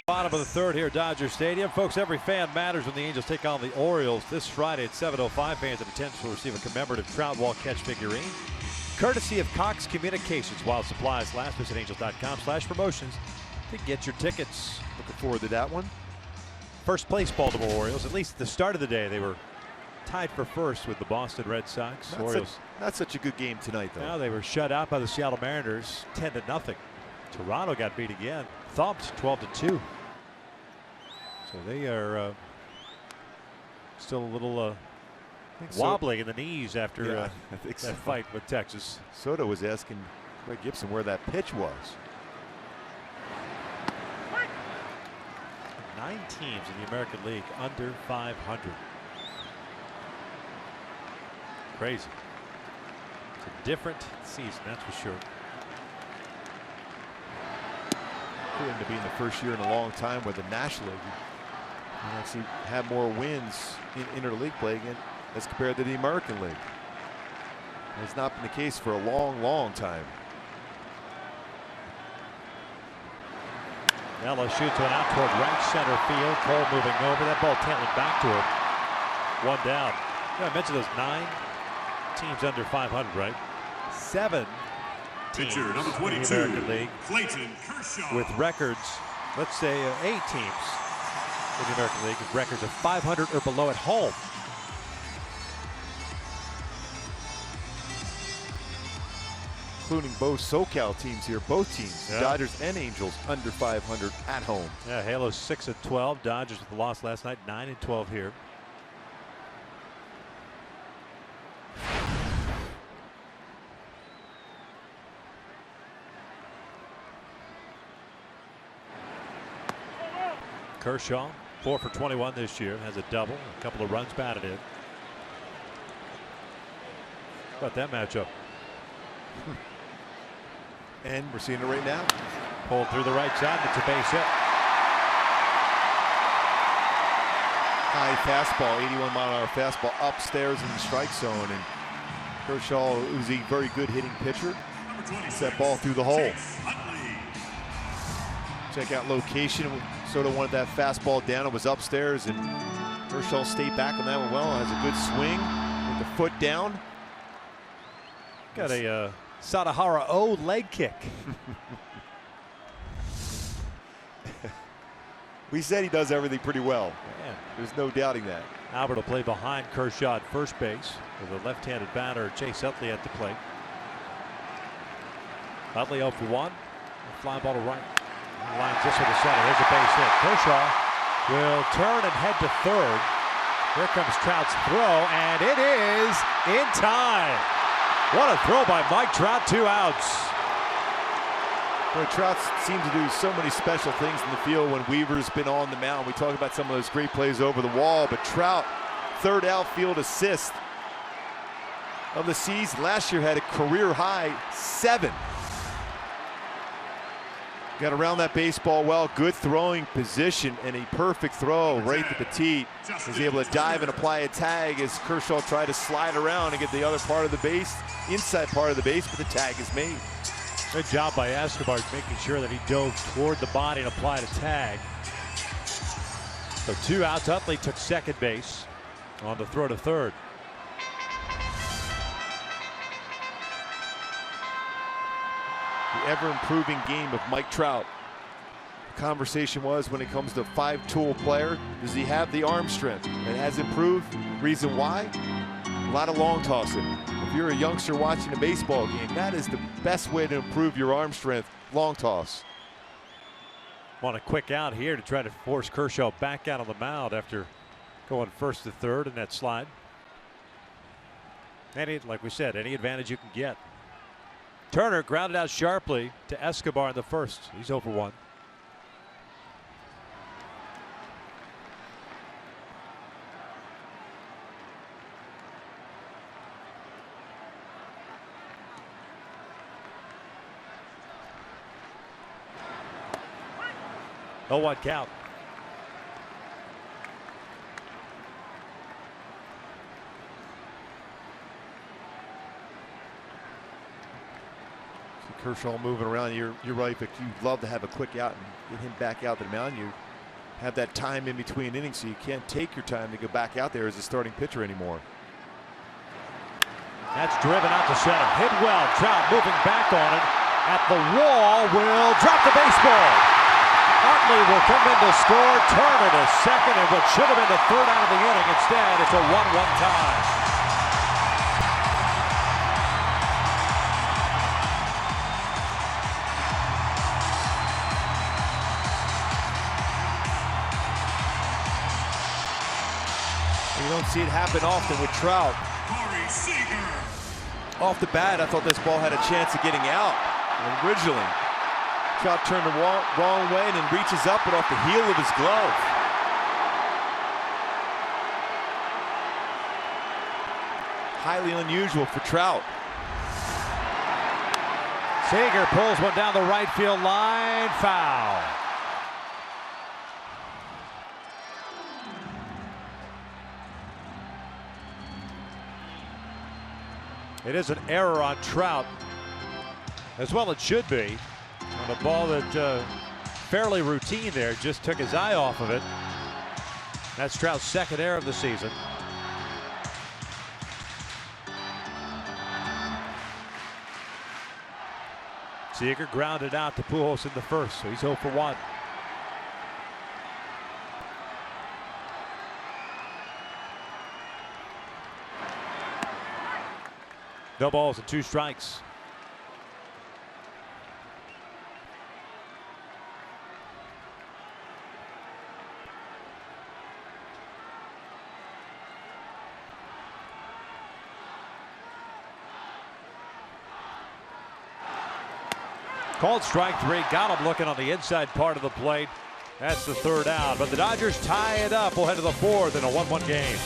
Bottom of the third here at Dodger Stadium. Folks, every fan matters when the Angels take on the Orioles this Friday at 7:05. Fans in attendance will receive a commemorative Trout Wall catch figurine, courtesy of Cox Communications. While supplies last, visit angels.com/promotions to get your tickets. Looking forward to that one. First place Baltimore Orioles. At least at the start of the day, they were tied for first with the Boston Red Sox. Not such a good game tonight, though. Now they were shut out by the Seattle Mariners, 10-0. Toronto got beat again, thumped 12-2. So they are still a little wobbling in the knees after that fight with Texas. Soto was asking Greg Gibson where that pitch was. 9 teams in the American League under 500. Crazy. It's a different season, that's for sure. For him to be in the first year in a long time with the National League, you actually have more wins in interleague play again as compared to the American League. It's not been the case for a long time. Ella shoots one out toward right center field. Cole moving over. That ball tailing back to him. One down. Yeah, I mentioned those 9 teams under 500, right? 7 teams Pitcher number 22, in the American League Clayton Kershaw. with records, let's say 8 teams in the American League with records of 500 or below at home. Including both SoCal teams here, both teams, Dodgers and Angels, under 500 at home. Yeah, Halos 6-12. Dodgers with the loss last night, 9-12 here. Kershaw, 4 for 21 this year, has a double, a couple of runs batted in. How about that matchup? And we're seeing it right now. Pulled through the right side. It's a base hit. high fastball, 81-mile-an-hour fastball upstairs in the strike zone. And Kershaw, who's a very good hitting pitcher, hits that ball through the hole. Check out location. Sort of wanted that fastball down. It was upstairs, and Kershaw stayed back on that one well. Has a good swing with the foot down. Got a Sadahara O leg kick. We said he does everything pretty well. Yeah. There's no doubting that. Albert will play behind Kershaw at first base with a left-handed batter, Chase Utley, at the plate. Utley 0 for 1. A fly ball to right. Lines this to the center. Here's a base hit. Kershaw will turn and head to third. Here comes Trout's throw, and it is in time. What a throw by Mike Trout. 2 outs. Boy, Trout seems to do so many special things in the field when Weaver's been on the mound. We talk about some of those great plays over the wall, but Trout, third outfield assist of the season. Last year had a career high 7. Got around that baseball well, good throwing position, and a perfect throw right to Petit. Was able to dive and apply a tag as Kershaw tried to slide around and get the other part of the base, inside part of the base, but the tag is made. Good job by Escobar making sure that he dove toward the body and applied a tag. So 2 outs. Utley took second base on the throw to third. The ever-improving game of Mike Trout. The conversation was, when it comes to 5-tool player, does he have the arm strength? It has improved. Reason why? A lot of long tossing. If you're a youngster watching a baseball game, that is the best way to improve your arm strength, long toss. Want a quick out here to try to force Kershaw back out on the mound after going first to third in that slide. And like we said, any advantage you can get. Turner grounded out sharply to Escobar in the first. He's 0 for 1. Oh, what count? Kershaw moving around. You're right, but you'd love to have a quick out and get him back out to the mound. You have that time in between innings, so you can't take your time to go back out there as a starting pitcher anymore. That's driven out to center. Hit well. Trout moving back on it. At the wall, will drop the baseball. Utley will come in to score. Turner to second, and what should have been the third out of the inning. Instead, it's a 1-1 tie. You don't see it happen often with Trout. Off the bat, I thought this ball had a chance of getting out originally. Trout turned the wrong way and then reaches up but off the heel of his glove. Highly unusual for Trout. Seager pulls one down the right field line. Foul. It is an error on Trout, as well it should be, on a ball that fairly routine there, just took his eye off of it. That's Trout's second error of the season. Seager grounded out to Pujols in the first, so he's 0 for 1. No balls and 2 strikes. Called strike 3. Got him looking on the inside part of the plate. That's the third out. But the Dodgers tie it up. We'll head to the fourth in a 1-1 game.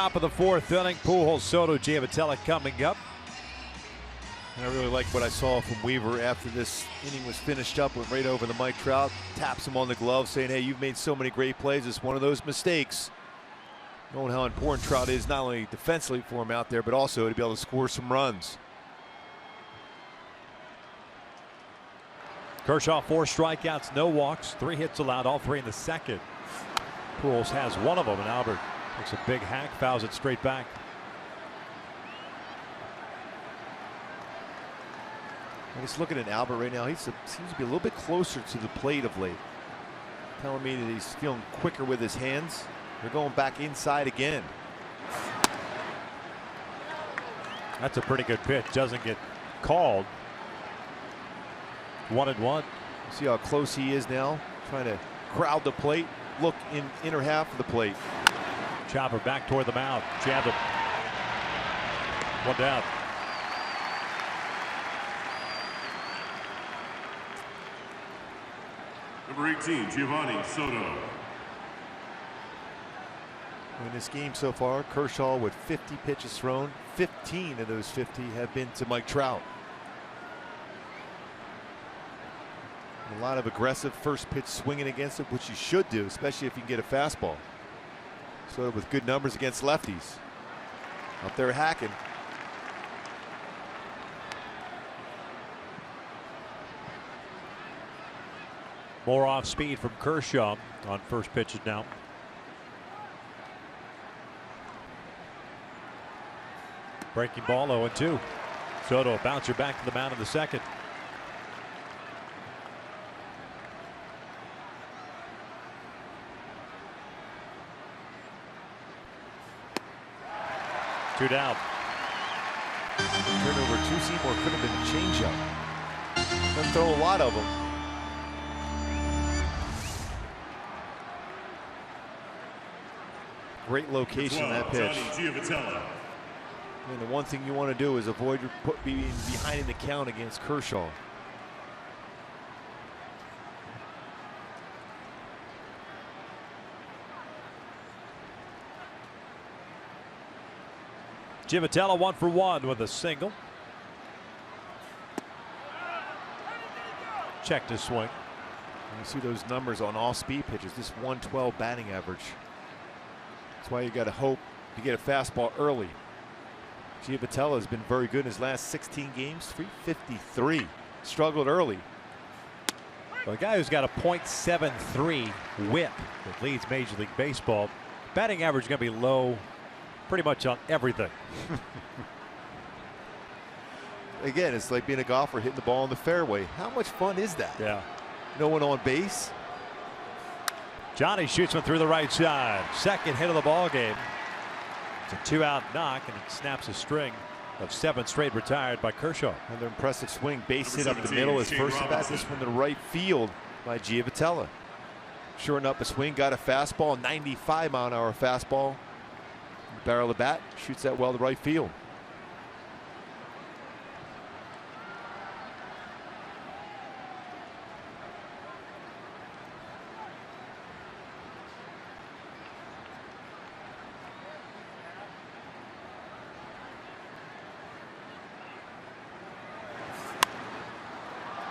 Top of the fourth inning, Pujols, Soto, Giavotella coming up. And I really like what I saw from Weaver after this inning was finished up. Went right over to Mike Trout, taps him on the glove, saying, hey, you've made so many great plays. It's one of those mistakes. Knowing how important Trout is, not only defensively for him out there, but also to be able to score some runs. Kershaw, 4 strikeouts, no walks, 3 hits allowed, all 3 in the second. Pujols has one of them, and Albert takes a big hack, fouls it straight back. I'm just looking at Albert right now. He seems to be a little bit closer to the plate of late. Telling me that he's feeling quicker with his hands. They're going back inside again. That's a pretty good pitch. Doesn't get called. 1-1. See how close he is now. Trying to crowd the plate. Look in inner half of the plate. Chopper back toward the mound. Jabbed him. 1 down. Number 18, Giovanni Soto. In this game so far, Kershaw with 50 pitches thrown. 15 of those 50 have been to Mike Trout. A lot of aggressive first pitch swinging against it, which you should do, especially if you can get a fastball. Soto with good numbers against lefties. Out there hacking. More off speed from Kershaw on first pitches now. Breaking ball, 0-2. Soto, a bouncer back to the mound in the second. Two down. Turnover 2-seam, or could have been a changeup. Doesn't throw a lot of them. Great location, that pitch. And the one thing you want to do is avoid being behind in the count against Kershaw. Giavotella 1 for 1 with a single. Check to swing. You see those numbers on all speed pitches. This 112 batting average. That's why you got to hope to get a fastball early. Giavotella has been very good in his last 16 games. 353. Struggled early. Well, a guy who's got a .73 whip that leads Major League Baseball. Batting average is going to be low pretty much on everything. Again, it's like being a golfer hitting the ball in the fairway. How much fun is that? Yeah. No one on base. Johnny shoots one through the right side. Second hit of the ball game. It's a 2-out knock, and it snaps a string of 7 straight retired by Kershaw. Another impressive swing. Base hit up the middle. His first at bat. This one to right field by Giavotella. Shoring up a swing. Got a fastball. 95-mile-an-hour fastball. Barrel of the bat. Shoots that well to right field.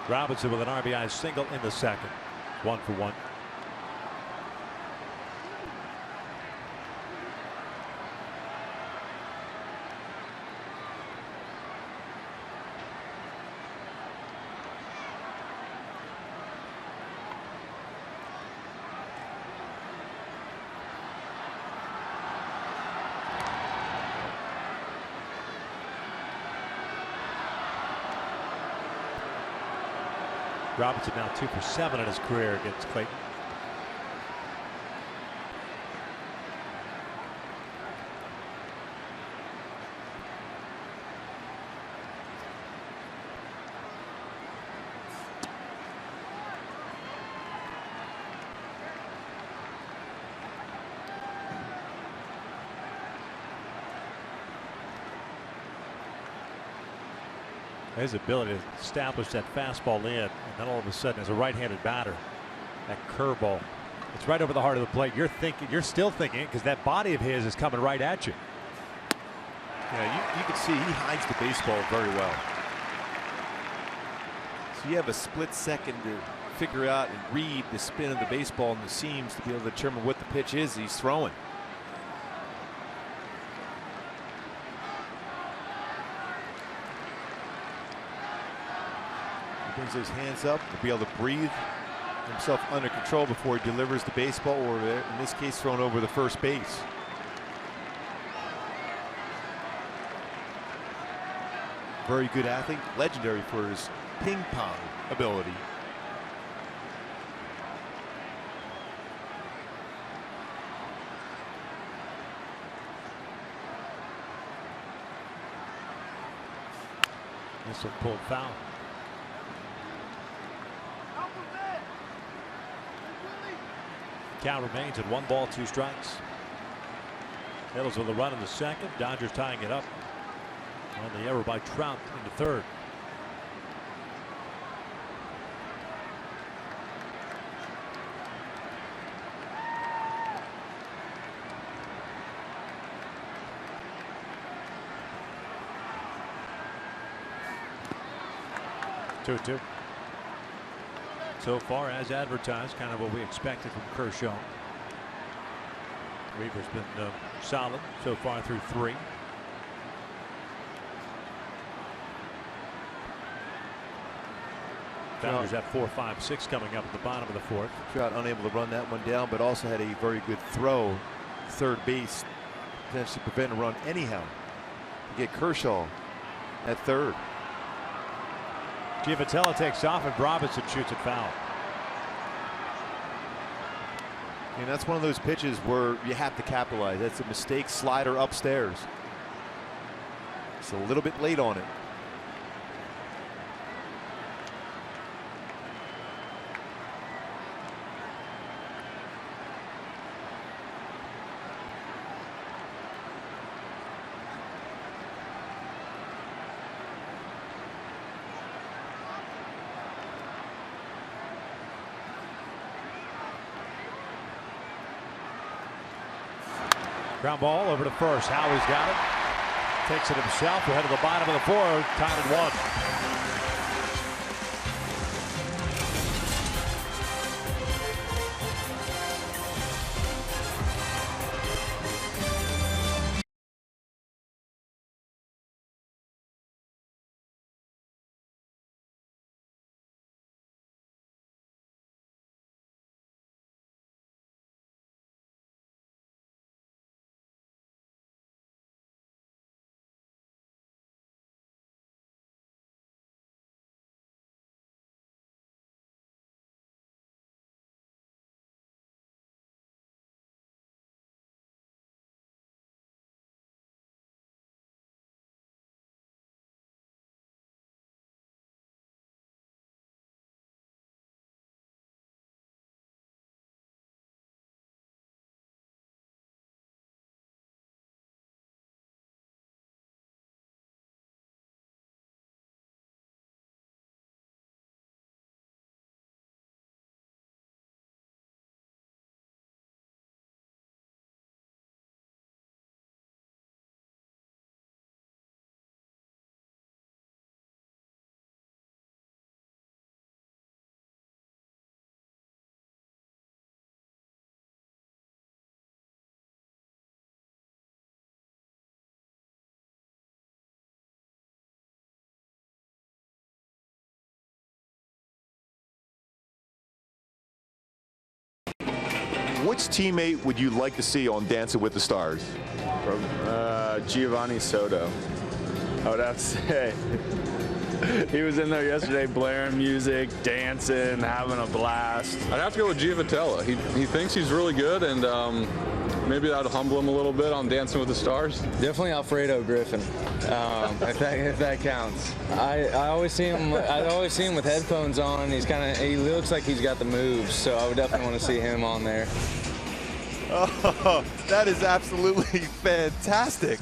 Robinson with an RBI single in the second. 1 for 1. Robinson now 2 for 7 in his career against Clayton. His ability to establish that fastball in, and then all of a sudden, as a right-handed batter, that curveball It's right over the heart of the plate. You're still thinking it because that body of his is coming right at you. Yeah, you can see he hides the baseball very well. So you have a split second to figure out and read the spin of the baseball and the seams to be able to determine what the pitch is he's throwing. He brings his hands up to be able to breathe himself under control before he delivers the baseball, or in this case thrown over the first base. Very good athlete, legendary for his ping pong ability. This one pulled foul. Count remains at 1 ball, 2 strikes. Tails with a run in the second. Dodgers tying it up on the error by Trout into third. Two. So far, as advertised, kind of what we expected from Kershaw. Weaver's been solid so far through 3. Dodgers have 4, 5, 6 coming up at the bottom of the 4th. Trout unable to run that one down, but also had a very good throw, third base, potentially prevent a run anyhow. You get Kershaw at third. Giavotella takes off and Robinson shoots it foul. And that's one of those pitches where you have to capitalize. That's a mistake slider upstairs. It's a little bit late on it. Ground ball over to first. Howie's got it. Takes it himself. We're headed to the bottom of the 4th. Tied at 1. Which teammate would you like to see on Dancing with the Stars? Giovanni Soto. I would have to say. He was in there yesterday blaring music, dancing, having a blast. I'd have to go with Giavotella. He thinks he's really good, and maybe that'd humble him a little bit on Dancing with the Stars. Definitely Alfredo Griffin, if that counts. I always see him. With headphones on. He looks like he's got the moves, so I would definitely want to see him on there. Oh, that is absolutely fantastic.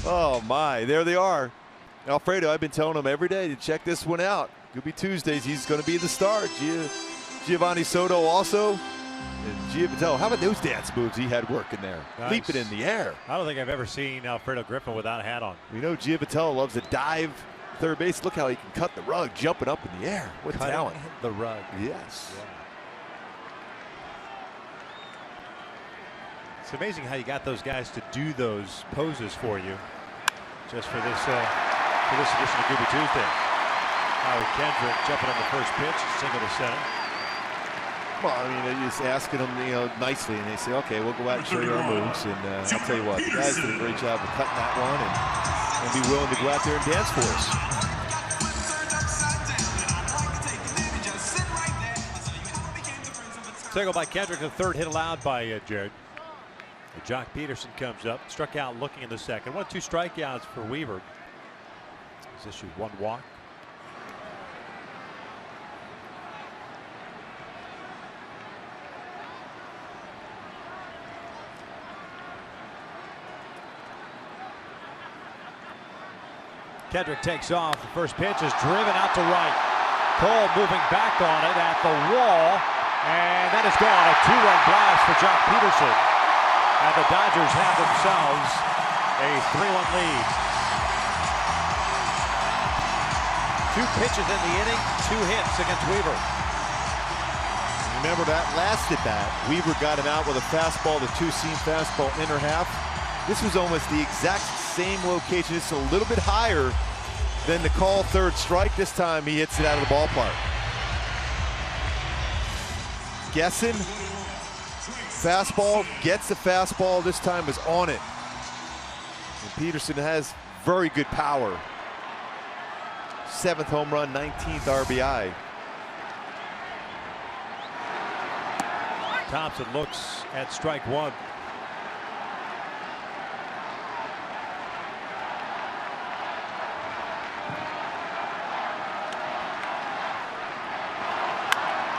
Oh my, there they are. Alfredo, I've been telling him every day to check this one out. Could be Tuesdays. He's going to be the star. Giovanni Soto also And Giavitello, how about those dance moves he had working there? Nice. Leaping in the air. I don't think I've ever seen Alfredo Griffin without a hat on. We know Giavitello loves to dive third base. Look how he can cut the rug, jumping up in the air. What Cutting talent. the rug. Yes. Yeah. It's amazing how you got those guys to do those poses for you just for this edition of Gooby Tuesday. Howard Kendrick jumping on the first pitch, single to center. Well, I mean, they're just asking them, nicely, and they say, okay, we'll go out and show you our moves. And I'll tell you what, the guys did a great job of cutting that one and be willing to go out there and dance for us. Single by Kendrick, the third hit allowed by Jared. Jock Peterson comes up, struck out looking in the second. 1-2 strikeouts for Weaver. He's issued one walk. Kendrick takes off. The first pitch is driven out to right. Cole moving back on it at the wall. And that is gone. A 2-run blast for Jock Peterson. And the Dodgers have themselves a 3-1 lead. 2 pitches in the inning, 2 hits against Weaver. Remember that last at bat, Weaver got him out with a fastball, the two-seam fastball, inner half. This was almost the exact same location, just a little bit higher than the call third strike. This time he hits it out of the ballpark. Guessing, fastball, gets the fastball, this time is on it. And Peterson has very good power. 7th home run, 19th RBI. Thompson looks at strike one.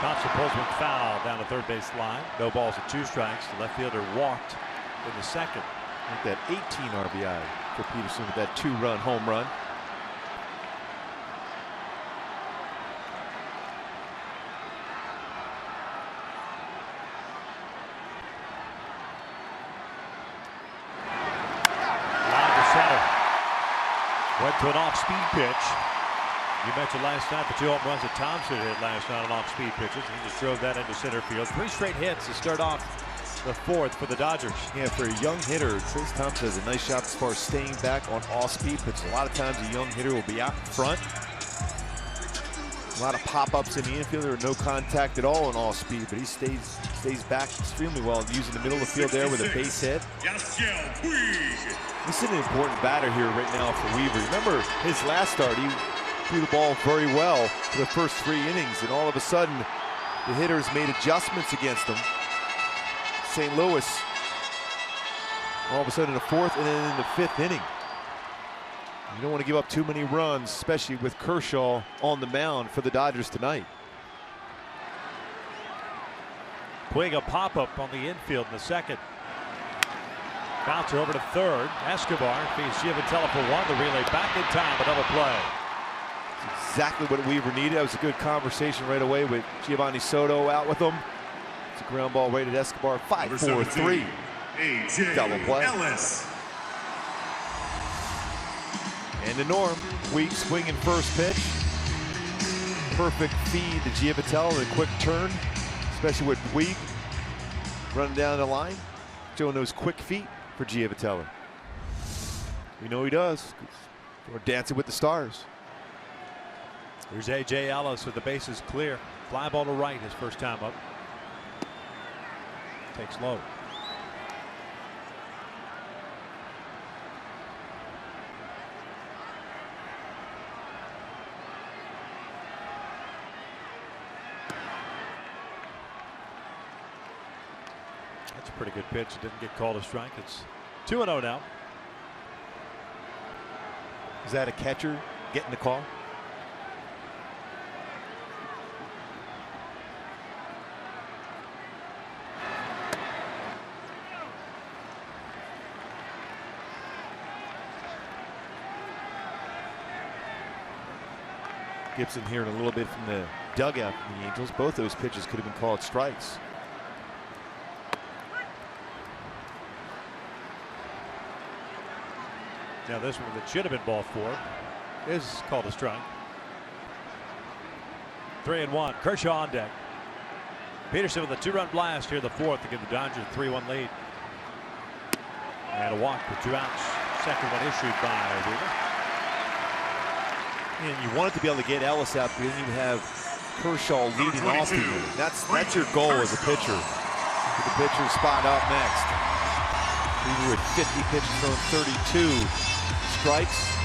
Thompson pulls one foul down the third base line. No balls and 2 strikes. The left fielder walked in the second. I think that 18 RBI for Peterson with that 2-run home run. Line to center. Went to an off-speed pitch. You mentioned last night the 2 home runs that Thompson hit last night on off-speed pitches. He just drove that into center field. 3 straight hits to start off the 4th for the Dodgers. Yeah, for a young hitter, Trayce Thompson does a nice job as far as staying back on off-speed pitches. A lot of times a young hitter will be out in front. A lot of pop-ups in the infield. There are no contact at all on off-speed, but he stays back extremely well, using the middle of the field there with a base hit. This is an important batter here right now for Weaver. Remember his last start, he threw the ball very well for the first 3 innings, and all of a sudden the hitters made adjustments against him. St. Louis, all of a sudden in the 4th and then in the 5th inning. You don't want to give up too many runs, especially with Kershaw on the mound for the Dodgers tonight. Puig a pop-up on the infield in the second. Bouncer over to third. Escobar feeds Giavitello for 1. The relay back in time, a double play. Exactly what Weaver needed. That was a good conversation right away with Giovanni Soto out with him. It's a ground ball rated Escobar. 5-4-3. Double play. Ellis. And the norm. Puig swinging first pitch. Perfect feed to Giavitello. A quick turn, especially with Puig running down the line. Showing those quick feet for Giavitello. We know he does. We're dancing with the stars. Here's A.J. Ellis with the bases clear. Fly ball to right his first time up. Takes low. That's a pretty good pitch. It didn't get called a strike. It's 2-0 now. Is that a catcher getting the call? Gibson hearing a little bit from the dugout from the Angels. Both those pitches could have been called strikes. Now this one that should have been ball 4 is called a strike. 3-1. Kershaw on deck. Peterson with a 2-run blast here in the 4th to give the Dodgers a 3-1 lead. And a walk with 2 outs. Second one issued by Weaver. And you wanted to be able to get Ellis out because you have Kershaw leading off the unit. That's your goal as a pitcher. With the pitcher spot up next. Weaver with 50 pitches thrown, 32 strikes.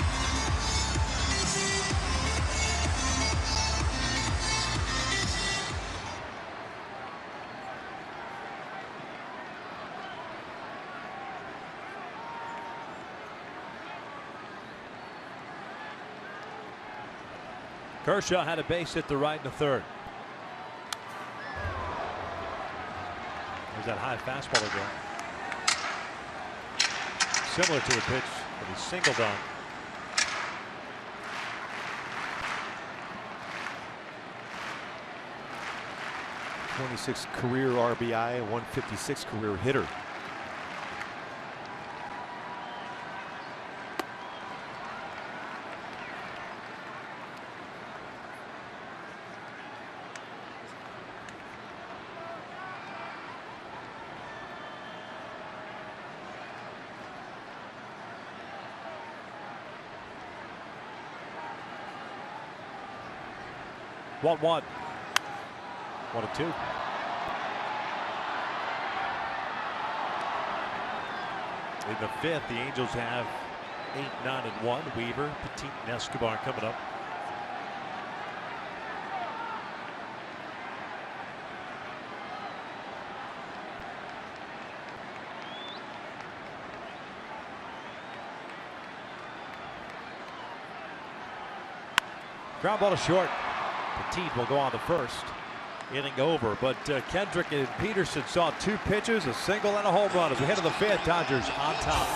Kershaw had a base hit to right in the 3rd. There's that high fastball again. Similar to the pitch that he singled on. .26 career RBI, 156 career hitter. One, 1-2. In the 5th, the Angels have 8-9-1. Weaver, Petit, and Escobar coming up. Ground ball to short. Petit will go on to first. Inning over, but Kendrick and Peterson saw 2 pitches, a single and a home run as we head to the 5th. Dodgers on top.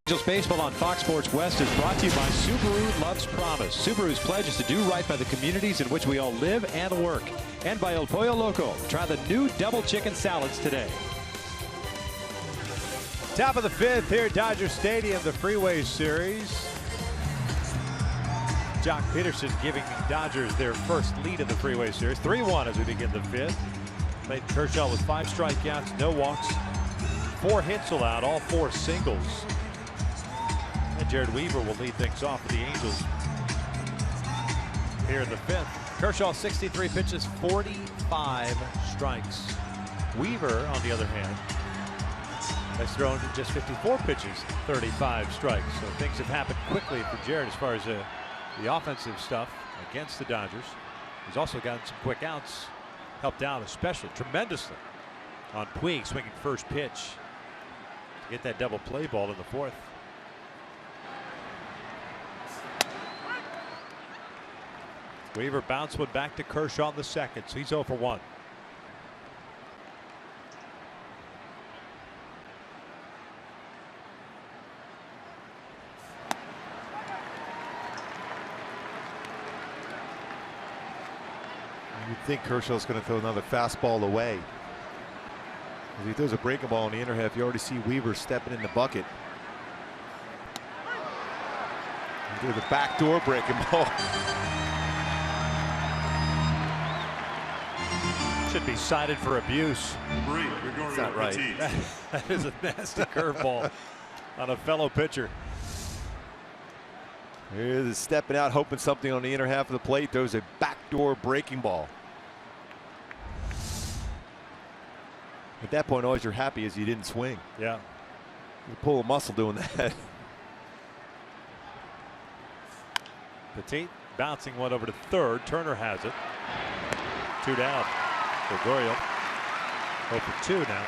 Angels Baseball on Fox Sports West is brought to you by Subaru Loves Promise. Subaru's pledge is to do right by the communities in which we all live and work. And by El Pollo Loco. Try the new double chicken salads today. Top of the 5th here at Dodger Stadium, the Freeway Series. Jock Peterson giving the Dodgers their first lead of the Freeway Series. 3-1 as we begin the 5th. Played Kershaw with 5 strikeouts, no walks, 4 hits allowed, all 4 singles. And Jared Weaver will lead things off for the Angels here in the 5th. Kershaw 63 pitches, 45 strikes. Weaver, on the other hand, has thrown just 54 pitches, 35 strikes. So things have happened quickly for Jared as far as the offensive stuff against the Dodgers. He's also gotten some quick outs, helped out especially tremendously on Puig swinging first pitch to get that double play ball in the 4th. Weaver bounced one back to Kershaw in the 2nd, so he's 0 for 1. think Kershaw's going to throw another fastball away. If he throws a breaking ball in the inner half, you already see Weaver stepping in the bucket. He threw the backdoor breaking ball. Should be cited for abuse. That's not right. That is a nasty curveball on a fellow pitcher. Here's stepping out, hoping something on the inner half of the plate. Throws a backdoor breaking ball. At that point, all you're happy is you didn't swing. Yeah. You pull a muscle doing that. Petit bouncing one over to third. Turner has it. 2 down. Gregorio 0 for 2 now.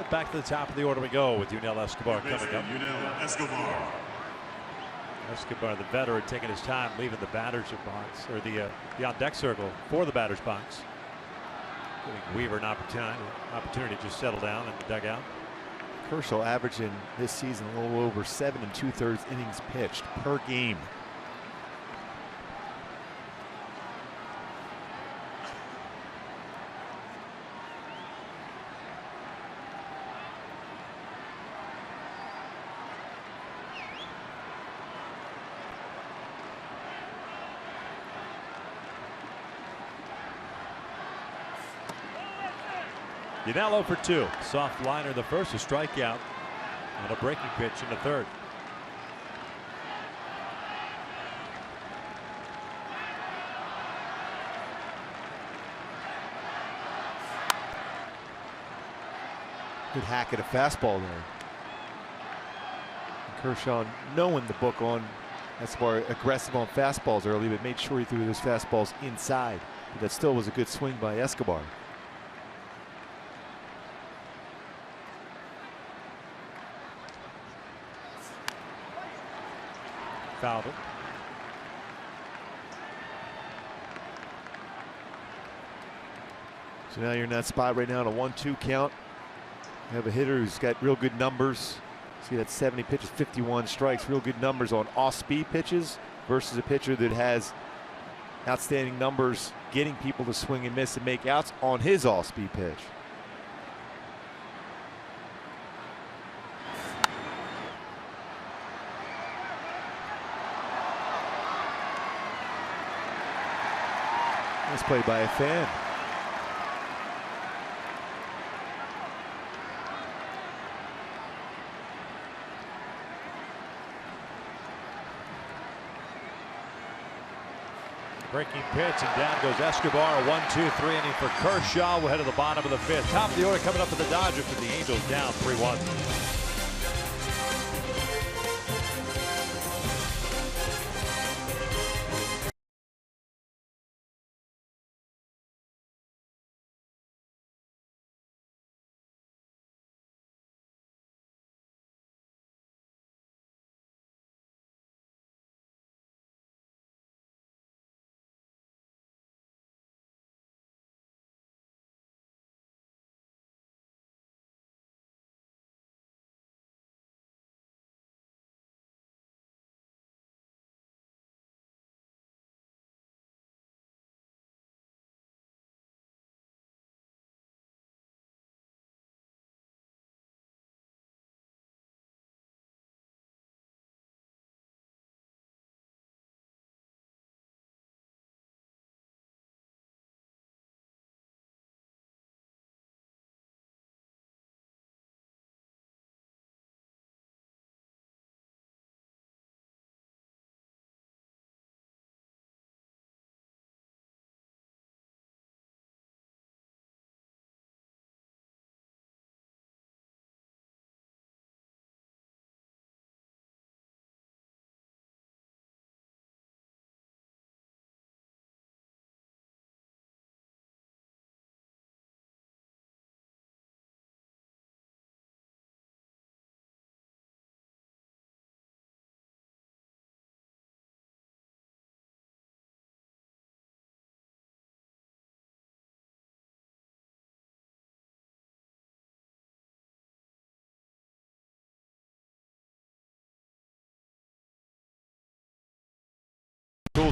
Back to the top of the order we go with Yunel Escobar coming up. Yunel Escobar. Escobar, the veteran, taking his time, leaving the batter's box, or the on deck circle for the batter's box. Giving Weaver an opportunity to just settle down in the dugout. Kershaw averaging this season a little over 7 2/3 innings pitched per game. Yunel 0 for 2. Soft liner the first, a strikeout on a breaking pitch in the third. Good hack at a fastball there. And Kershaw knowing the book on Escobar aggressive on fastballs early, but made sure he threw those fastballs inside. But that still was a good swing by Escobar. Fouled it. So now you're in that spot right now on a 1-2 count. You have a hitter who's got real good numbers. See that 70 pitches, 51 strikes, real good numbers on off-speed pitches versus a pitcher that has outstanding numbers getting people to swing and miss and make outs on his off-speed pitch. Nice play by a fan. Breaking pitch, and down goes Escobar. A 1-2-3 inning for Kershaw. We'll head to the bottom of the fifth. Top of the order coming up for the Dodgers, with the Angels down 3-1.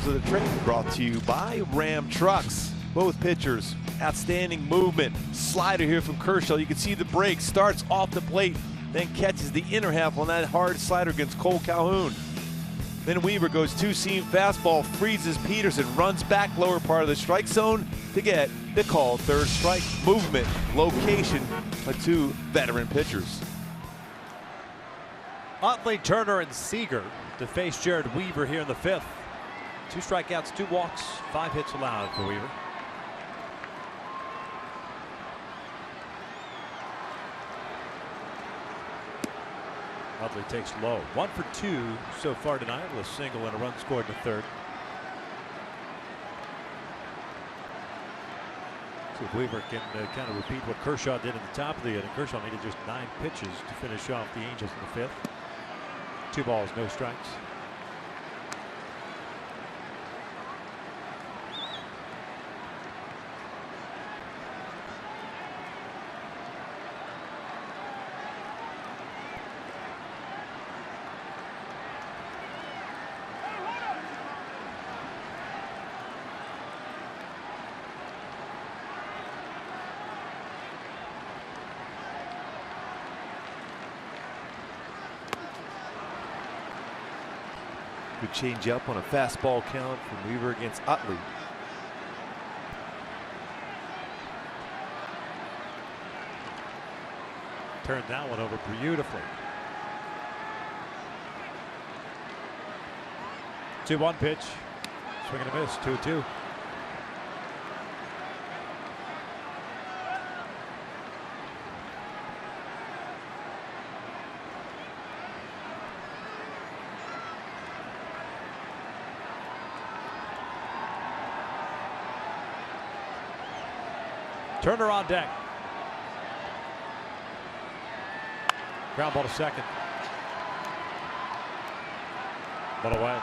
Heroes of the Trade, brought to you by Ram Trucks. Both pitchers, outstanding movement. Slider here from Kershaw. You can see the break, starts off the plate, then catches the inner half on that hard slider against Cole Calhoun. Then Weaver goes two-seam fastball, freezes Peterson, runs back lower part of the strike zone to get the call. Third strike. Movement, location by two veteran pitchers. Utley, Turner, and Seager to face Jared Weaver here in the fifth. 2 strikeouts, 2 walks, 5 hits allowed for Weaver. Utley takes low. 1 for 2 so far tonight with a single and a run scored in the third. See if Weaver can kind of repeat what Kershaw did in the top of the inning. Kershaw needed just 9 pitches to finish off the Angels in the fifth. 2 balls, no strikes. Good change up on a fastball count from Weaver against Utley. Turned that one over beautifully. 2-1 pitch. Swing and a miss. 2-2. Turner on deck. Ground ball to second. Ball away.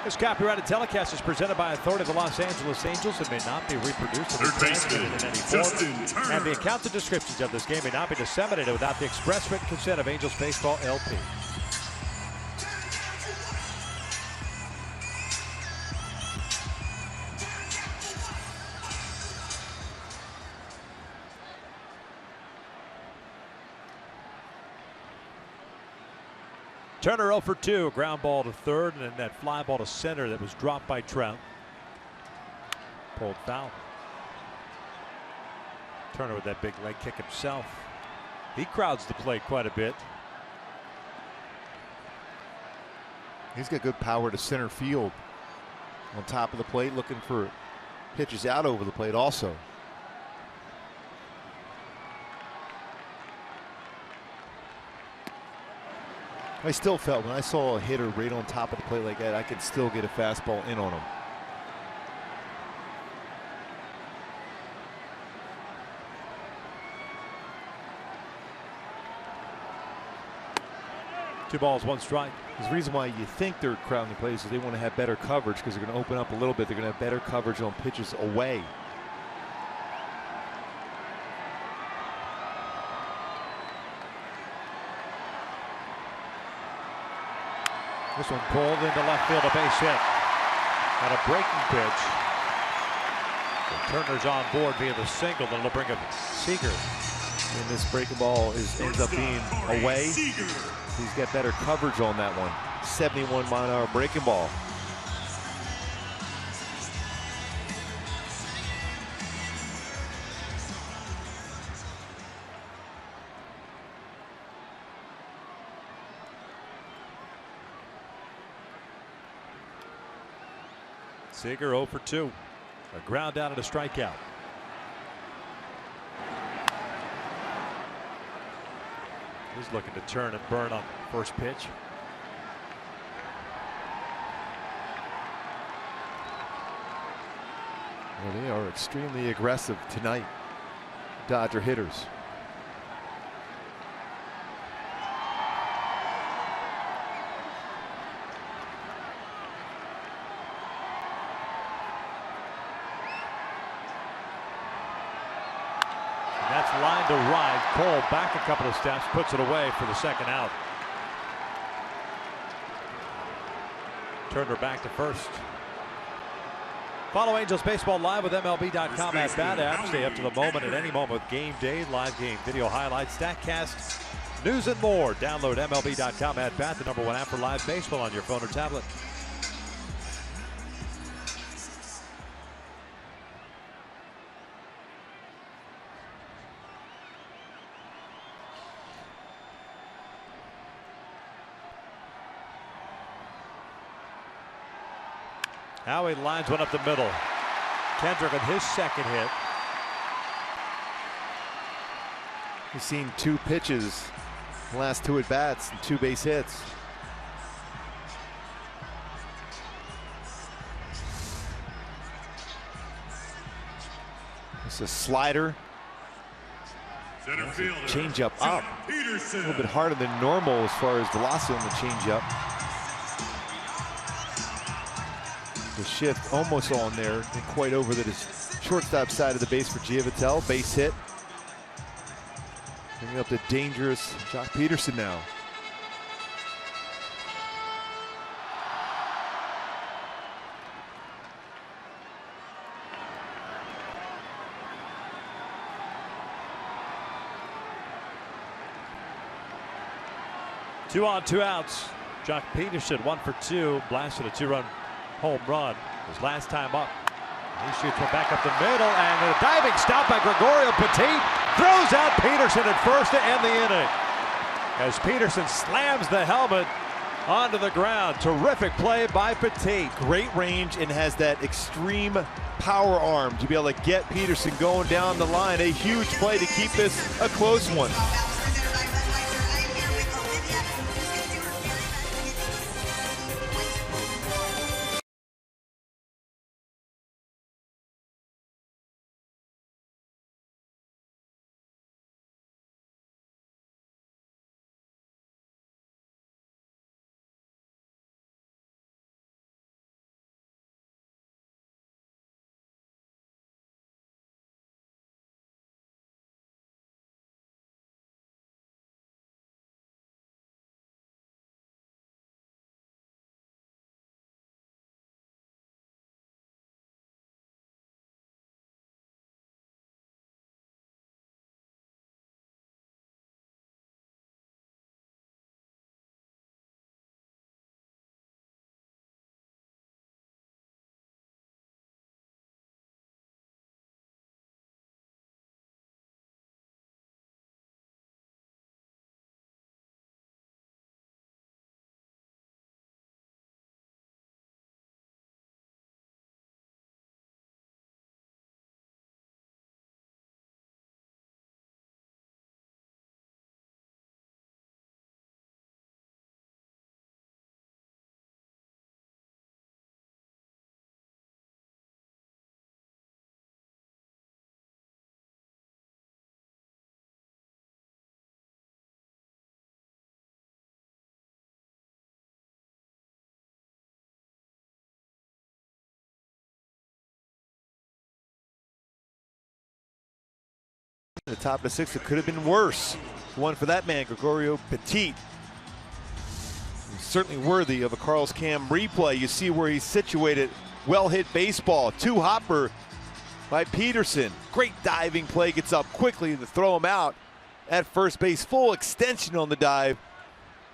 This copyrighted telecast is presented by authority of the Los Angeles Angels and may not be reproduced or transmitted in any form. And the accounts and descriptions of this game may not be disseminated without the express written consent of Angels Baseball LP. Turner 0 for 2, a ground ball to third, and then that fly ball to center that was dropped by Trout. Pulled foul. Turner with that big leg kick himself. He crowds the plate quite a bit. He's got good power to center field. On top of the plate, looking for pitches out over the plate also. I still felt when I saw a hitter right on top of the plate like that, I could still get a fastball in on him. Two balls, one strike. There's a reason why you think they're crowding the plate is they want to have better coverage because they're going to open up a little bit. They're going to have better coverage on pitches away. This one pulled into left field, a base hit. And a breaking pitch. So Turner's on board via the single. That'll bring up Seager. And this breaking ball ends up being away. He's got better coverage on that one. 71-mile-an-hour breaking ball. Seager 0 for 2. A ground out and a strikeout. He's looking to turn and burn on first pitch. Well, they are extremely aggressive tonight, Dodger hitters. That's line to right. Cole back a couple of steps, puts it away for the second out. Turner back to first. Follow Angels Baseball live with MLB.com at Bat App. Stay up to the moment at any moment with Game Day, live game video highlights, StatCast, news and more. Download MLB.com at Bat, the #1 app for live baseball on your phone or tablet. Howie lines one up the middle. Kendrick with his second hit. He's seen 2 pitches, the last 2 at bats, and 2 base hits. It's a slider. Changeup up. A little bit harder than normal as far as velocity on the changeup. The shift almost on there, and quite over the shortstop side of the base for Giavottel. Base hit. Bringing up the dangerous Joc Pederson now. Two on, 2 outs. Joc Pederson 1 for 2, blasted a 2-run home run his last time up. He shoots one back up the middle, and a diving stop by Gregorio Petit throws out Pederson at first to end the inning. As Pederson slams the helmet onto the ground. Terrific play by Petit. Great range and has that extreme power arm to be able to get Pederson going down the line. A huge play to keep this a close one. The top of the 6th, it could have been worse. One for that man, Gregorio Petit. He's certainly worthy of a Carl's Cam replay. You see where he's situated. Well hit baseball. 2-hopper by Pederson. Great diving play. Gets up quickly to throw him out at first base. Full extension on the dive.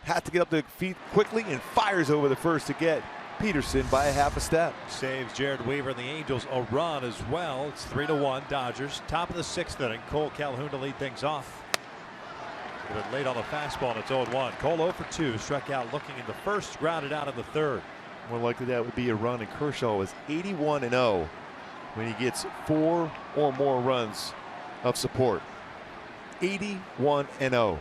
Had to get up to feet quickly and fires over the first to get Pederson by a half a step. Saves Jared Weaver and the Angels a run as well. It's 3-1 Dodgers. Top of the 6th inning. Cole Calhoun to lead things off. A bit late on the fastball, and it's 0-1. Cole 0 for 2. Struck out looking in the first, grounded out in the 3rd. More likely that would be a run, and Kershaw is 81-0 when he gets 4 or more runs of support. 81-0.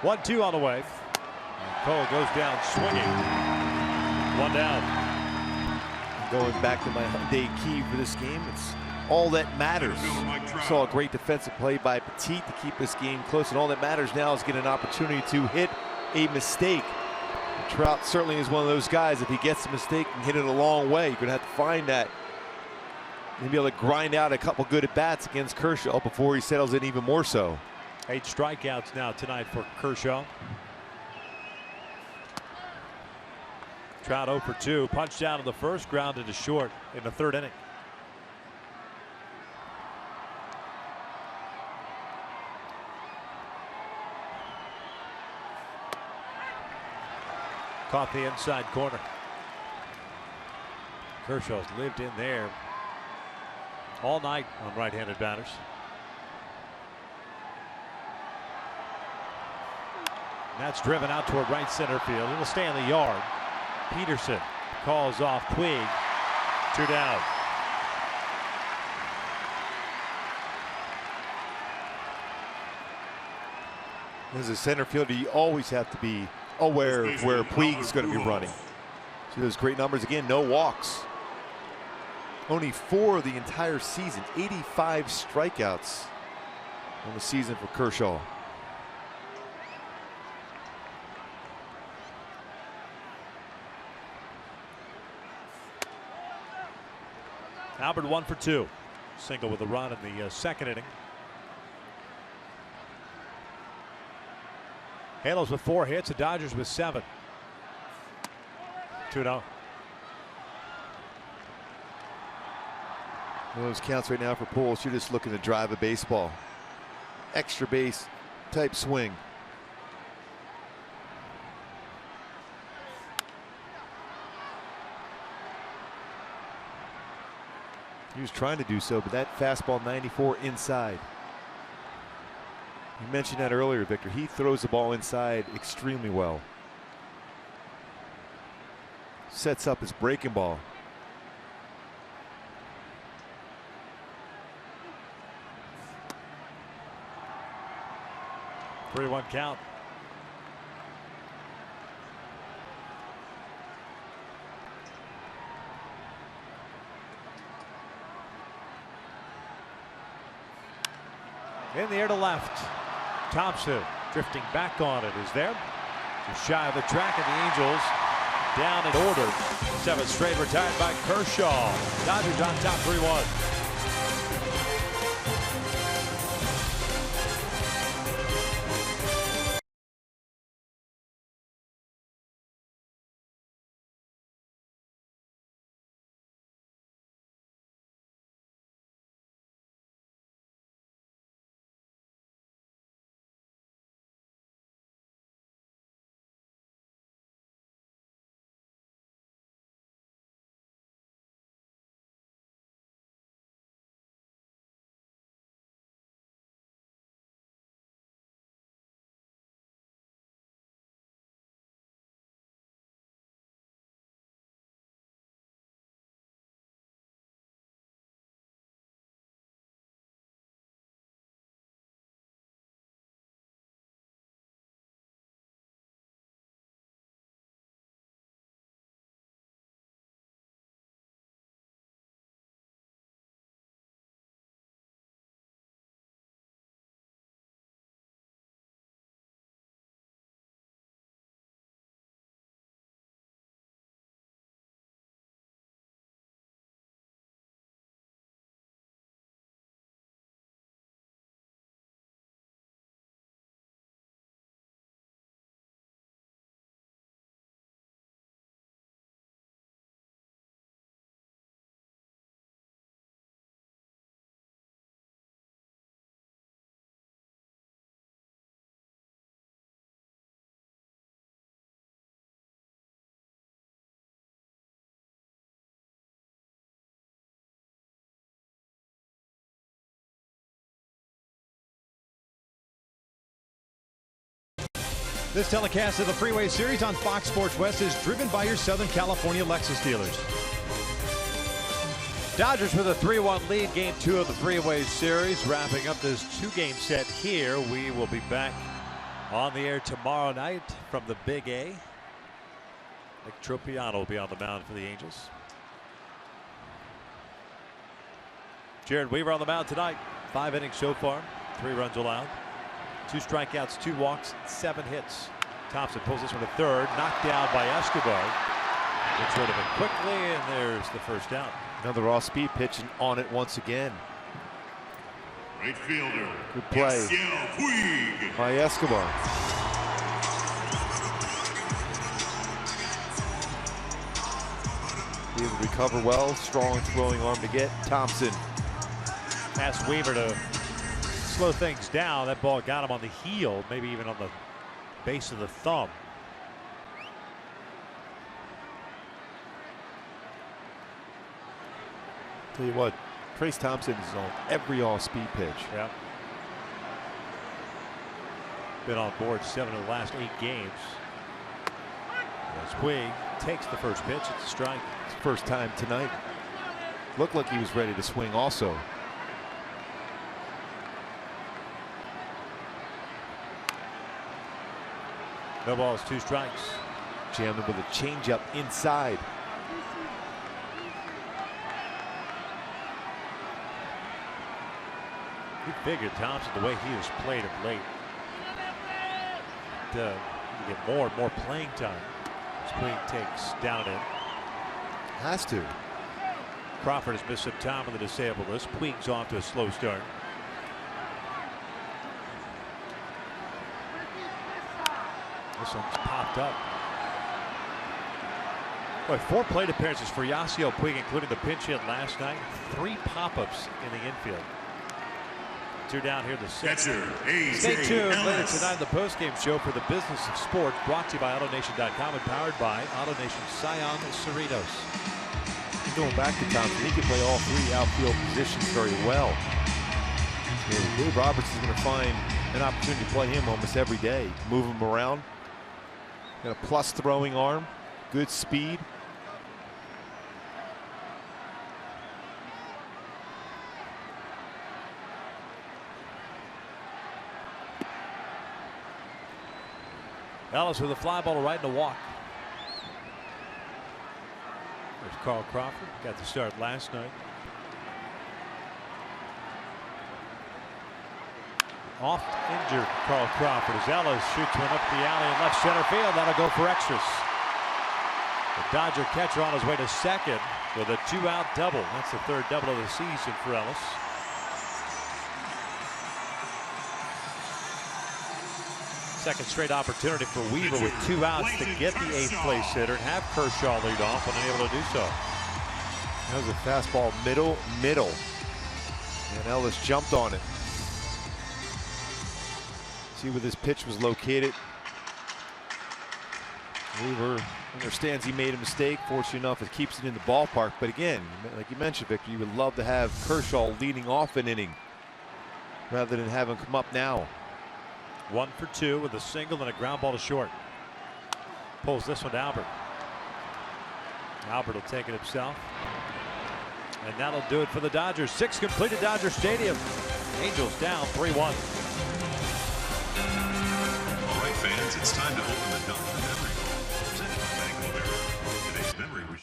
1-2 on the way. Cole goes down swinging. 1 down. Going back to my Hyundai key for this game, it's all that matters. Saw a great defensive play by Petit to keep this game close, and all that matters now is getting an opportunity to hit a mistake. And Trout certainly is one of those guys. If he gets a mistake and hit it a long way, you're going to have to find that and be able to grind out a couple good at-bats against Kershaw before he settles in even more so. 8 strikeouts now tonight for Kershaw. Trout 0 for 2, punched down in the first, grounded to short in the 3rd inning. Caught the inside corner. Kershaw's lived in there all night on right-handed batters. And that's driven out toward right center field. It'll stay in the yard. Peterson calls off Puig. 2 down. As a center fielder, you always have to be aware of where Puig is going to be running. See those great numbers again, no walks. Only 4 of the entire season, 85 strikeouts on the season for Kershaw. Albert 1 for 2. Single with a run in the 2nd inning. Halos with 4 hits, the Dodgers with 7. 2-0. Those counts right now for Pujols. You're just looking to drive a baseball. Extra base type swing. He was trying to do so, but that fastball 94 inside. You mentioned that earlier, Victor. He throws the ball inside extremely well. Sets up his breaking ball. Three 3-1 count. In the air to left. Thompson drifting back on it is there. Just shy of the track, and the Angels down in order. 7th straight retired by Kershaw. Dodgers on top 3-1. This telecast of the Freeway Series on Fox Sports West is driven by your Southern California Lexus dealers. Dodgers with a 3-1 lead, game 2 of the Freeway Series. Wrapping up this 2-game set here. We will be back On the air tomorrow night from the Big A. Nick Tropiano will be on the mound for the Angels. Jared Weaver on the mound tonight. 5 innings so far. 3 runs allowed. 2 strikeouts, 2 walks, 7 hits. Thompson pulls this one to third. Knocked down by Escobar. Gets rid of it quickly, and there's the first out. Another off-speed pitch and on it once again. Right fielder. Good play by Escobar. He will recover well. Strong throwing arm to get. Thompson. Asked Weaver to slow things down. That ball got him on the heel, maybe even on the base of the thumb. Tell you what, Trayce Thompson is on every off-speed pitch. Yeah. Been on board 7 of the last 8 games. As Puig takes the first pitch, it's a strike. It's the first time tonight. Looked like he was ready to swing also. No balls, 2 strikes. Jammed him with a changeup inside. You figured Thompson, the way he has played of late, to get more and more playing time. Puig takes down and in. Has to. Crawford has missed some time on the disabled list. Puig's off to a slow start. This one's popped up. Boy, 4 plate appearances for Yasiel Puig, including the pinch hit last night. 3 pop-ups in the infield. 2 down here, the 6th. Stay tuned later tonight in the postgame show for the Business of Sports, brought to you by AutoNation.com and powered by AutoNation Scion Cerritos. Going back to Thompson, he can play all 3 outfield positions very well. Dave Roberts is going to find an opportunity to play him almost every day. Move him around. Got a plus throwing arm, good speed. Ellis with a fly ball right in the walk. There's Carl Crawford. Got the start last night. Oft injured Carl Crawford as Ellis shoots one up the alley in left center field. That'll go for extras. The Dodger catcher on his way to second with a 2-out double. That's the 3rd double of the season for Ellis. Second straight opportunity for Weaver with 2 outs to get the 8th place hitter and have Kershaw lead off, and unable to do so. That was a fastball middle. And Ellis jumped on it. See where this pitch was located. Weaver understands he made a mistake. Fortunate enough, it keeps it in the ballpark. But again, like you mentioned, Victor, you would love to have Kershaw leading off an inning rather than have him come up now. 1 for 2 with a single and a ground ball to short. Pulls this one to Albert. Albert will take it himself. And that'll do it for the Dodgers. 6 complete at Dodger Stadium. Angels down 3-1. All right, fans, it's time to open the Dodger Memory Ball. Presented by Bank of America. Today's memory was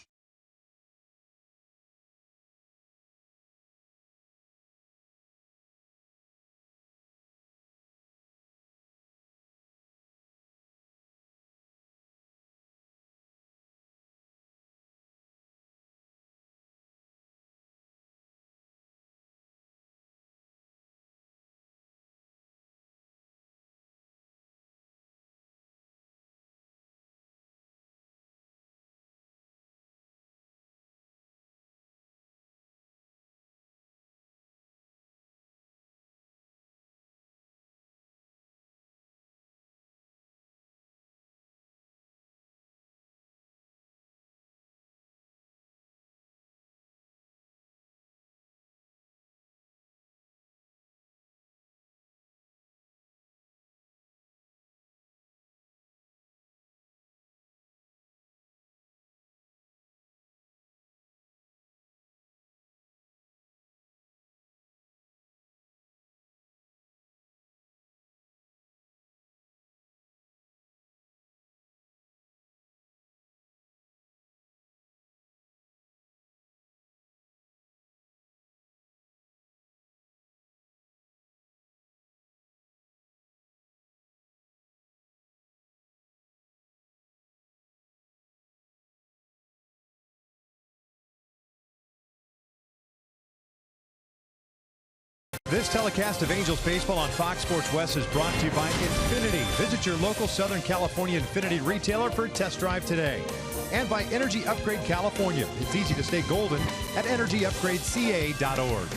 This telecast of Angels baseball on Fox Sports West is brought to you by Infinity. Visit your local Southern California Infinity retailer for a test drive today. And by Energy Upgrade California. It's easy to stay golden at energyupgradeca.org.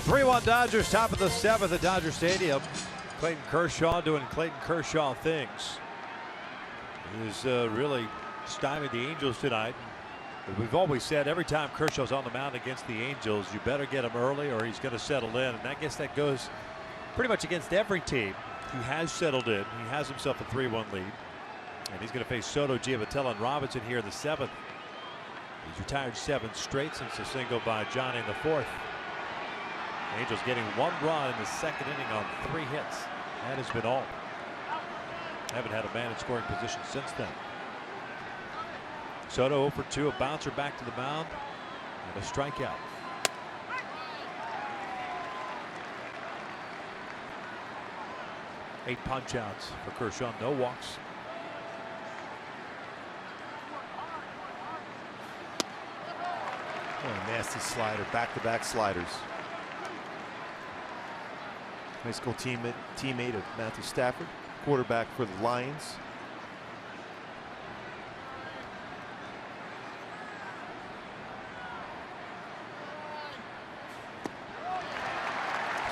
3-1 Dodgers, top of the 7th at Dodger Stadium. Clayton Kershaw doing Clayton Kershaw things. He's really stymied the Angels tonight. We've always said every time Kershaw's on the mound against the Angels, you better get him early or he's going to settle in. And I guess that goes pretty much against every team. He has settled in. He has himself a 3-1 lead. And he's going to face Soto, Giavotella, and Robinson here in the 7th. He's retired 7 straight since a single by Johnny in the 4th. Angels getting 1 run in the 2nd inning on 3 hits. That has been all. Haven't had a man in scoring position since then. Soto 0 for 2, a bouncer back to the mound, and a strikeout. Eight punch outs for Kershaw, no walks. Oh, a nasty slider, back-to-back sliders. High school teammate of Matthew Stafford, quarterback for the Lions.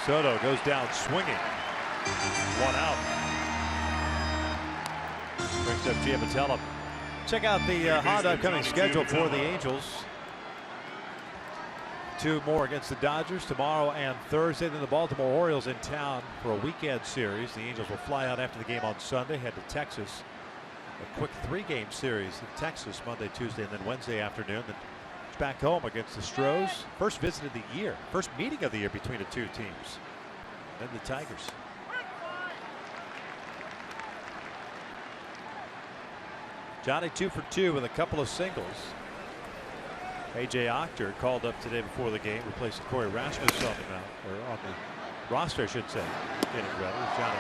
Soto goes down swinging. 1 out. Brings up Giavotella. Check out the hot upcoming schedule for the Angels. 2 more against the Dodgers tomorrow and Thursday. Then the Baltimore Orioles in town for a weekend series. The Angels will fly out after the game on Sunday, head to Texas. A quick 3-game series in Texas Monday, Tuesday, and then Wednesday afternoon. Then back home against the Stros. First visit of the year, first meeting of the year between the 2 teams. Then the Tigers. Johnny 2 for 2 with a couple of singles. A.J. Ochter called up today before the game, replacing Corey Rasmus on the mound, or on the roster, I should say. Getting ready. Johnny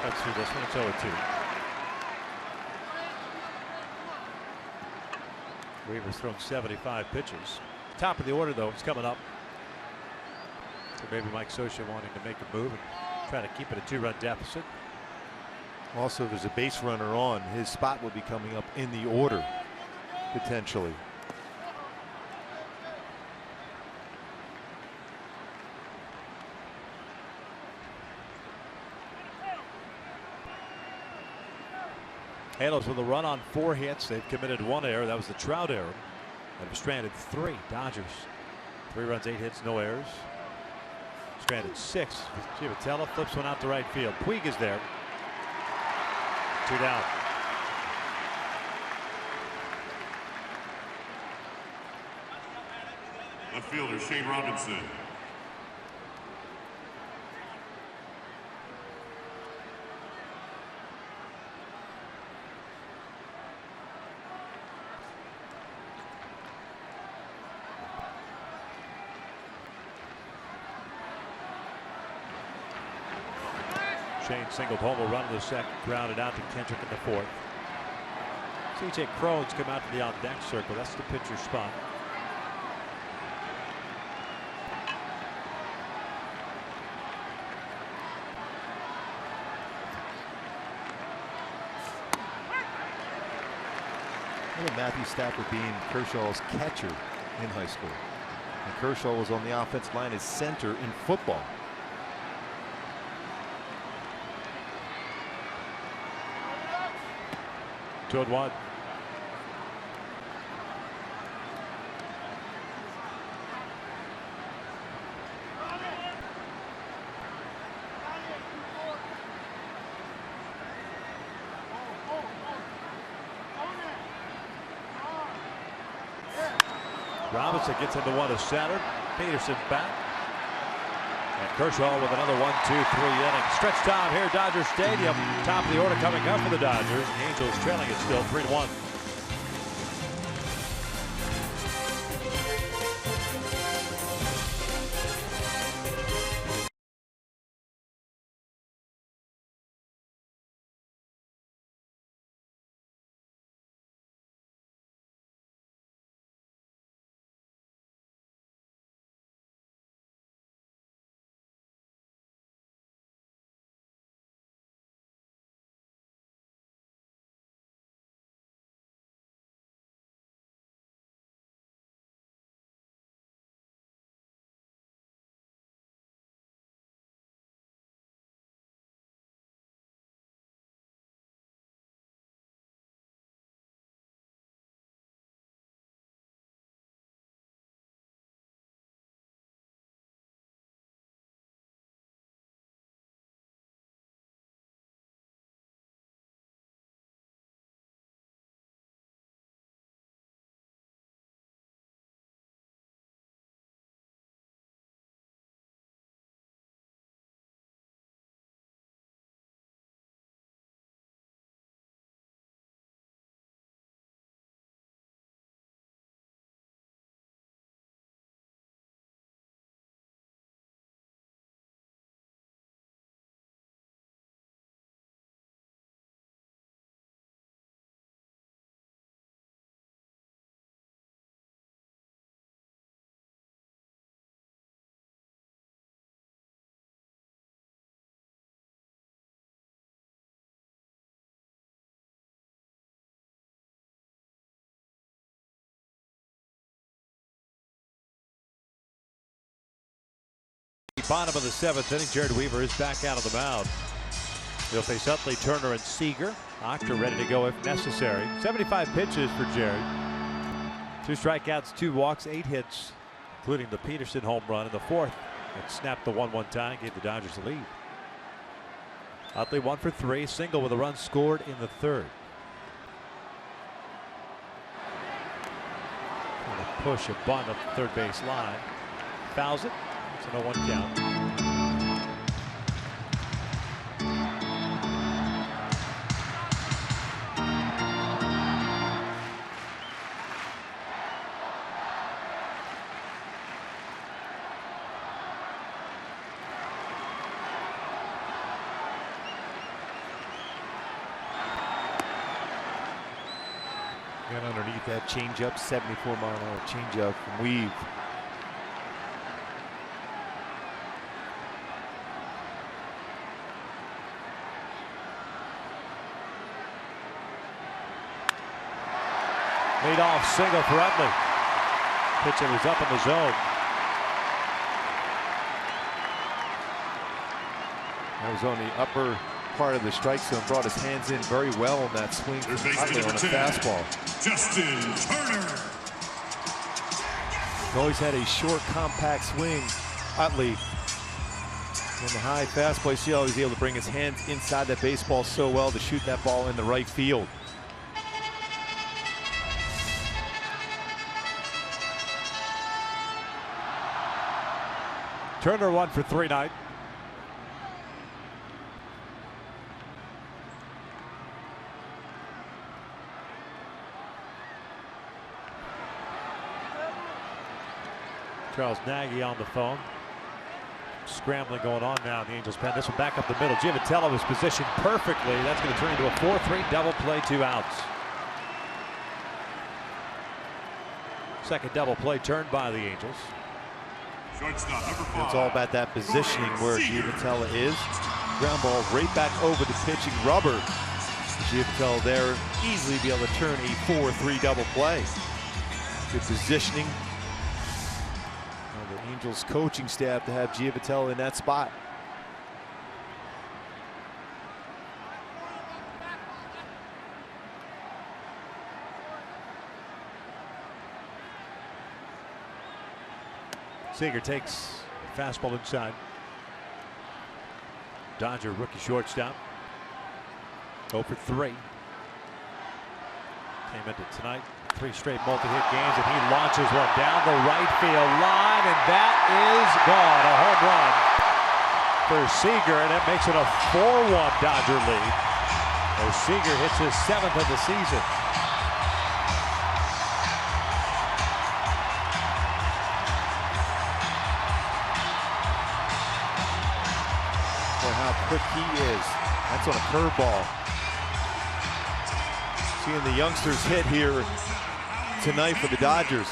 cuts through this one. It's 0-2. Weaver's thrown 75 pitches. Top of the order, though, is coming up. So maybe Mike Scioscia wanting to make a move and try to keep it a 2-run deficit. Also, there's a base runner on. His spot will be coming up in the order, potentially. Halos with a run on 4 hits. They've committed 1 error. That was the Trout error. They've stranded 3. Dodgers 3 runs, 8 hits, no errors. Stranded 6. Giavotella flips one out to right field. Puig is there. 2 down. Left fielder Shane Robinson. Shane singled home, will run to the 2nd, grounded out to Kendrick in the 4th. C.J. Cron's come out to the on-deck circle. That's the pitcher's spot. Look at Matthew Stafford being Kershaw's catcher in high school. And Kershaw was on the offensive line as center in football. Two and one. Robinson gets into one to center. Peterson back. And Kershaw with another 1, 2, 3 innings. Stretch time here at Dodger Stadium. Top of the order coming up for the Dodgers. The Angels trailing it still 3-1. bottom of the 7th inning. Jared Weaver is back out of the mound. He'll face Utley, Turner, and Seager. Octor ready to go if necessary. 75 pitches for Jared. 2 strikeouts, 2 walks, 8 hits, including the Peterson home run in the 4th. And snapped the 1-1 tie, gave the Dodgers the lead. Utley 1 for 3, single with a run scored in the 3rd. Push a bunt up the 3rd base line. Fouls it. It's an 0-1 count. Got underneath that changeup, 74-mile-an-hour changeup from Weave. Lead off single for Utley. Pitcher was up in the zone. That was on the upper part of the strike zone, brought his hands in very well on that swing from Utley on a fastball. Justin Turner. He always had a short, compact swing. Utley on the high fastball, you see how he's able to bring his hands inside that baseball so well to shoot that ball in the right field. Turner 1 for 3 tonight. Charles Nagy on the phone. Scrambling going on now in the Angels pen. This one back up the middle. Giavitello was positioned perfectly. That's going to turn into a 4-3 double play, 2 outs. Second double play turned by the Angels. It's all about that positioning where Giavitello is. Ground ball right back over the pitching rubber. Giavitello there easily be able to turn a 4-3 double play. Good positioning. The Angels coaching staff to have Giavitello in that spot. Seager takes fastball inside. Dodger rookie shortstop. 0 for 3. Came into tonight 3 straight multi-hit games, and he launches one down the right field line, and that is gone. A home run for Seager, and it makes it a 4-1 Dodger lead as Seager hits his 7th of the season. How quick he is. That's on a curveball. Seeing the youngsters hit here tonight for the Dodgers.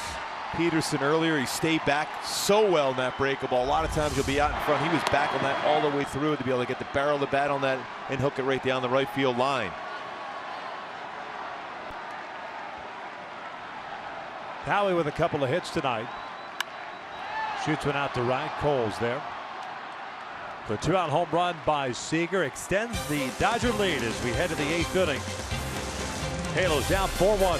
Peterson earlier, he stayed back so well in that breaking ball. A lot of times he'll be out in front. He was back on that all the way through to be able to get the barrel of the bat on that and hook it right down the right field line. Howie with a couple of hits tonight. Shoots one out to right. Coles there. The 2-out home run by Seager extends the Dodger lead as we head to the 8th inning. Halos down 4-1.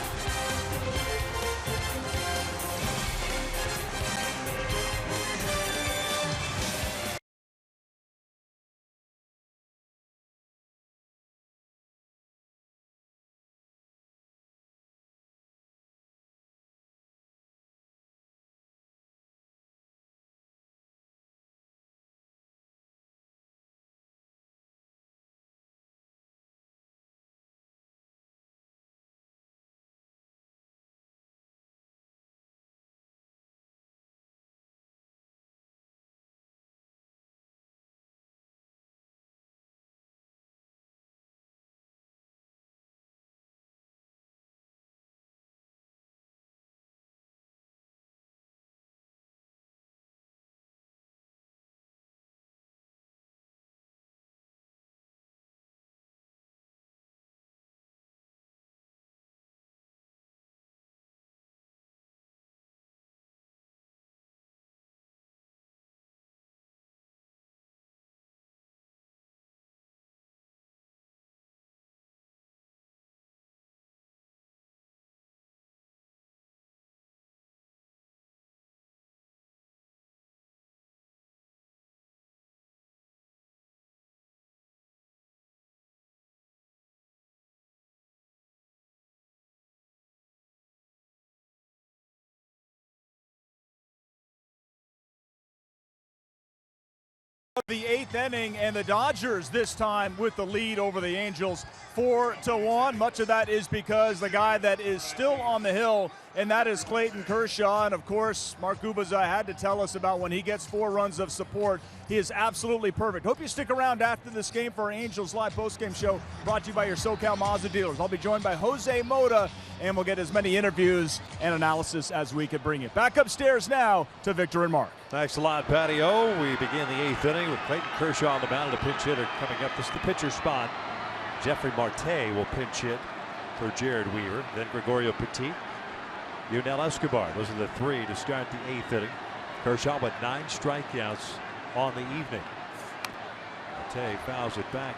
The 8th inning, and the Dodgers this time with the lead over the Angels 4-1. Much of that is because the guy that is still on the hill, and that is Clayton Kershaw. And of course, Mark Gubicza had to tell us about when he gets 4 runs of support. He is absolutely perfect. Hope you stick around after this game for our Angels Live postgame show brought to you by your SoCal Mazda dealers. I'll be joined by Jose Mota, and we'll get as many interviews and analysis as we could bring you. Back upstairs now to Victor and Mark. Thanks a lot, Patty O. We begin the 8th inning with Clayton Kershaw on the mound, a pinch hitter coming up. This is the pitcher spot. Jeffrey Marte will pinch hit for Jared Weaver. Then Gregorio Petit, Yunel Escobar. Those are the 3 to start the 8th inning. Kershaw with 9 strikeouts on the evening. Marte fouls it back.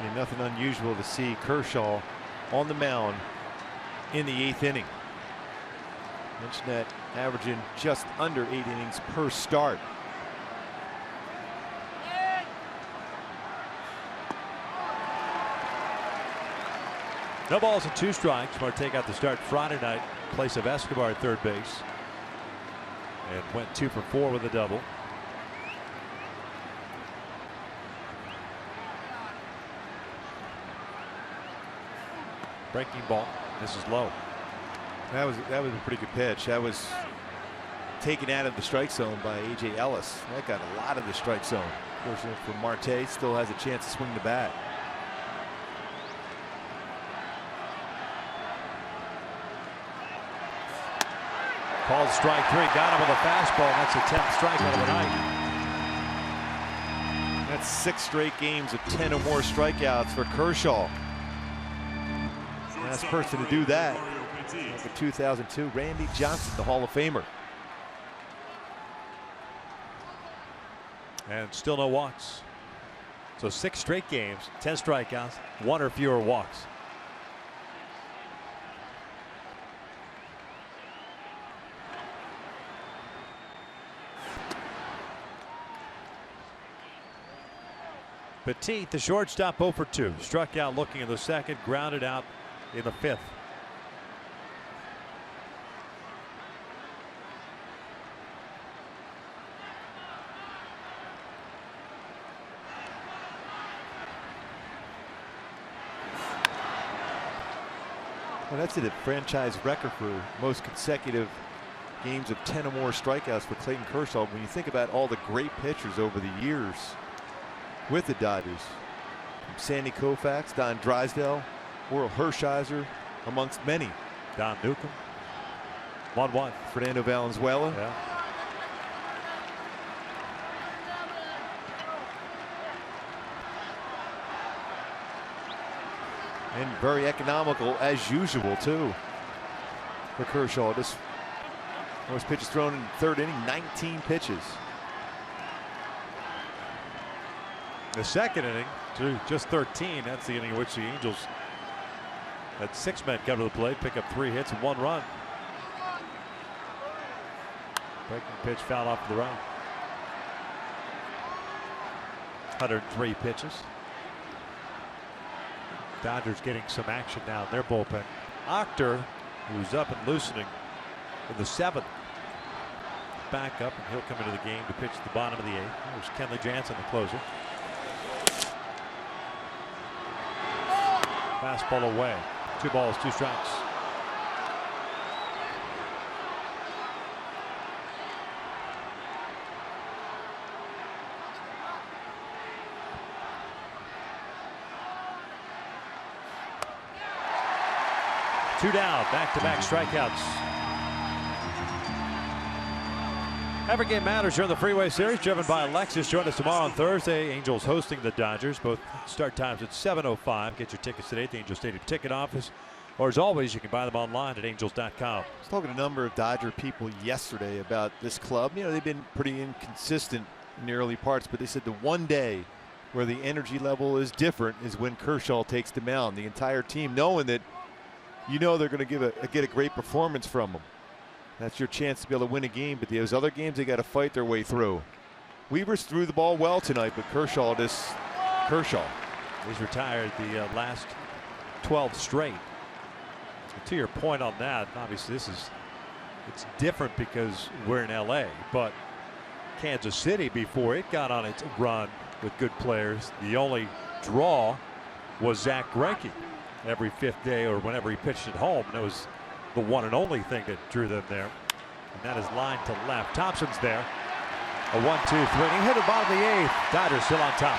And nothing unusual to see Kershaw on the mound in the 8th inning. Mentioned that averaging just under 8 innings per start. No balls and 2 strikes. Marte got the start Friday night in place of Escobar at third base. And went 2 for 4 with a double. Breaking ball. This is low. That was a pretty good pitch. That was taken out of the strike zone by A.J. Ellis. That got a lot of the strike zone. Fortunately for Marte, still has a chance to swing the bat. Called strike 3. Got him with a fastball. That's a 10th strikeout of the night. That's 6 straight games of 10 or more strikeouts for Kershaw. Last person to do that back in 2002, Randy Johnson, the Hall of Famer. And still no walks. So 6 straight games, 10 strikeouts, 1 or fewer walks. Petit, the shortstop, 0 for 2. Struck out looking in the 2nd, grounded out in the 5th. Well, that's a franchise record for most consecutive games of 10 or more strikeouts for Clayton Kershaw. When you think about all the great pitchers over the years with the Dodgers, Sandy Koufax, Don Drysdale, Orel Hershiser, amongst many. Don Newcomb. 1-1. Fernando Valenzuela. Yeah. And very economical as usual too for Kershaw. This most pitches thrown in the 3rd inning, 19 pitches. The 2nd inning to just 13. That's the inning in which the Angels had 6 men come to the plate, pick up 3 hits and 1 run. Breaking pitch foul off to the right. 103 pitches. Dodgers getting some action now in their bullpen. Octor, who's up and loosening in the 7th. Back up, and he'll come into the game to pitch at the bottom of the 8th. There's Kenley Jansen, the closer. Fastball away. 2 balls, 2 strikes. Two down, back-to-back strikeouts. Every game matters here in the Freeway Series, driven by Lexus. Join us tomorrow on Thursday. Angels hosting the Dodgers. Both start times at 7:05. Get your tickets today at the Angel Stadium ticket office. Or as always, you can buy them online at angels.com. I was talking to a number of Dodger people yesterday about this club. You know, they've been pretty inconsistent in the early parts, but they said the one day where the energy level is different is when Kershaw takes the mound. The entire team knowing that you know they're going to get a great performance from them. That's your chance to be able to win a game, but those other games they got to fight their way through. Weavers threw the ball well tonight, but Kershaw. He's retired the last 12 straight. To your point on that, obviously it's different because we're in LA, but Kansas City before it got on its run with good players. The only draw was Zach Greinke every 5th day or whenever he pitched at home. That was the one and only thing that drew them there. And that is line to left. Thompson's there. A 1-2-3. He hit the bottom of the 8th. Dodgers still on top.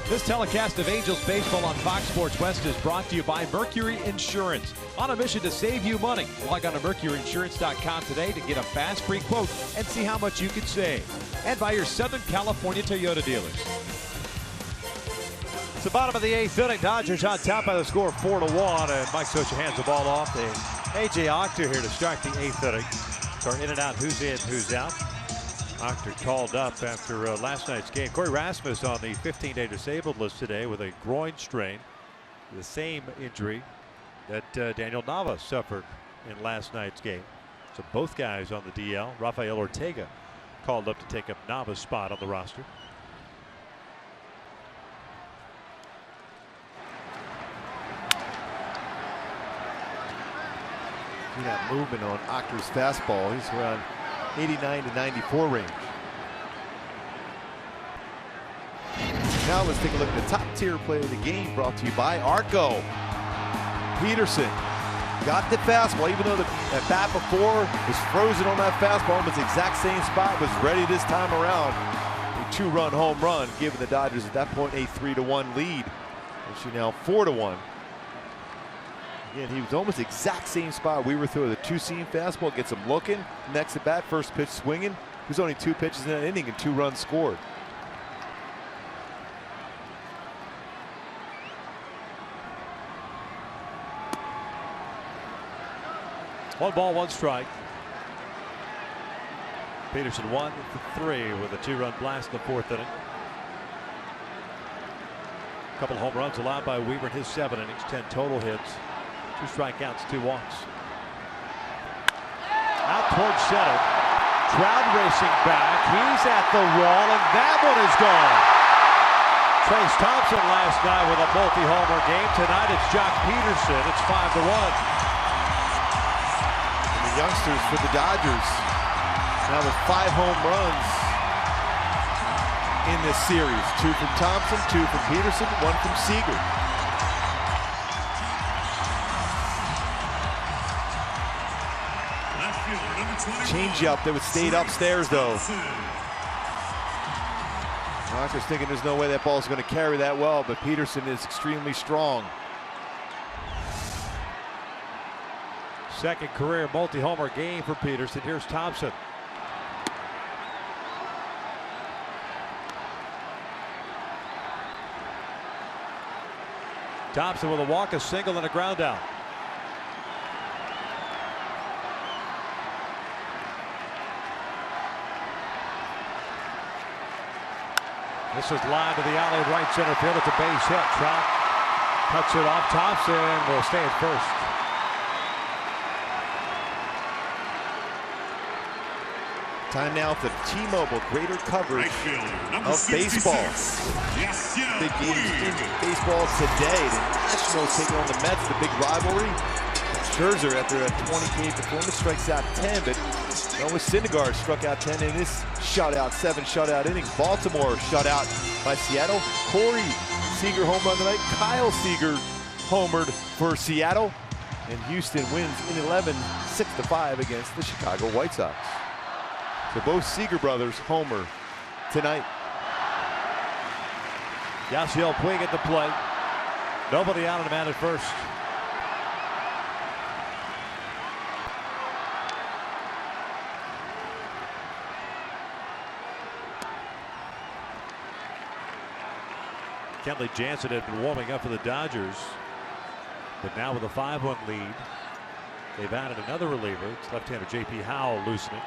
This telecast of Angels baseball on Fox Sports West is brought to you by Mercury Insurance. On a mission to save you money. Log on to MercuryInsurance.com today to get a fast free quote and see how much you could save. And by your Southern California Toyota dealers. It's the bottom of the 8th inning. Dodgers on top by the score of 4-1. And Mike Scioscia hands the ball off to A.J. Octor here to start the 8th inning. So in and out, who's in, who's out. Octor called up after last night's game. Corey Rasmus on the 15-day disabled list today with a groin strain. The same injury that Daniel Nava suffered in last night's game. So both guys on the DL. Rafael Ortega called up to take up Nava's spot on the roster. See that movement on Octor's fastball. He's around 89 to 94 range. Now let's take a look at the top tier play of the game, brought to you by Arco. Peterson got the fastball, even though the bat before was frozen on that fastball, but the exact same spot, was ready this time around. A 2-run home run, giving the Dodgers at that point a 3-1 lead. Actually now 4-1. Again, he was almost the exact same spot. Weaver threw the 2-seam fastball, gets him looking. Next at bat, first pitch swinging. There's only 2 pitches in that inning and 2 runs scored. One ball, one strike. Peterson 1 for 3 with a 2-run blast in the 4th inning. A couple home runs allowed by Weaver in his 7 innings, 10 total hits. 2 strikeouts, 2 walks. Out towards center. Trout racing back. He's at the wall, and that one is gone. Trace Thompson last night with a multi-homer game. Tonight it's Joc Pederson. It's 5-1. And the youngsters for the Dodgers now with 5 home runs in this series. 2 from Thompson, 2 from Pederson, 1 from Seager. Changeup that was stayed upstairs though. Rogers thinking there's no way that ball's going to carry that well, but Pederson is extremely strong. Second career multi-homer game for Pederson. Here's Thompson. Thompson with a walk, a single, and a ground out. This is lined to the alley, right center field. It's a base hit. Trout cuts it off. Thompson will stay at first. Time now for T-Mobile greater coverage of baseball. Big games in baseball today. The Nationals taking on the Mets, the big rivalry. Scherzer, after a 20-game performance, strikes out 10, but Noah Syndergaard struck out 10 in this seven shutout innings. Baltimore shut out by Seattle. Corey Seager home run tonight. Kyle Seager homered for Seattle. And Houston wins in 11, 6-5 against the Chicago White Sox. So both Seager brothers homer tonight. Yasiel Puig at the plate. Nobody out, and a man at first. Kenley Jansen had been warming up for the Dodgers, but now with a 5-1 lead, they've added another reliever. It's left-hander J.P. Howell loosening.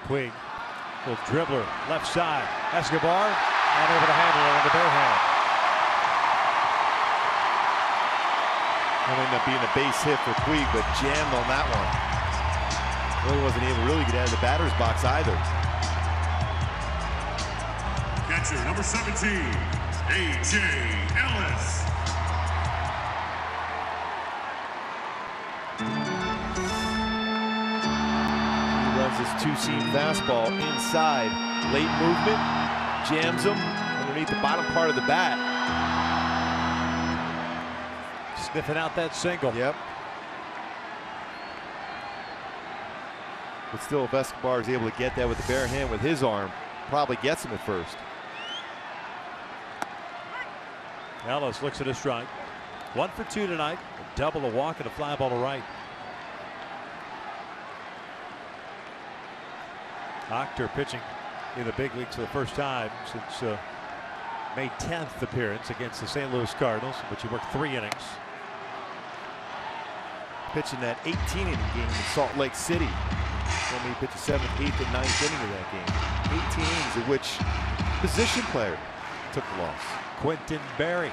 Puig, little dribbler, left side. Escobar, unable to handle it on the bare hand. That'll end up being a base hit for Puig, but jammed on that one. Really wasn't able to really get out of the batter's box either. Catcher number 17, A.J. Ellis. His two-seam fastball inside. Late movement, jams him underneath the bottom part of the bat. Sniffing out that single. Yep. But still, if Escobar is able to get that with the bare hand with his arm, probably gets him at first. Ellis looks at a strike. 1 for 2 tonight. A double, a walk, and a fly ball to right. Octor pitching in the big leagues for the first time since May 10th appearance against the St. Louis Cardinals, in which he worked 3 innings. Pitching that 18-inning game in Salt Lake City. When he pitched the 7th, 8th, and 9th inning of that game. 18 innings of which position player took the loss. Quentin Berry.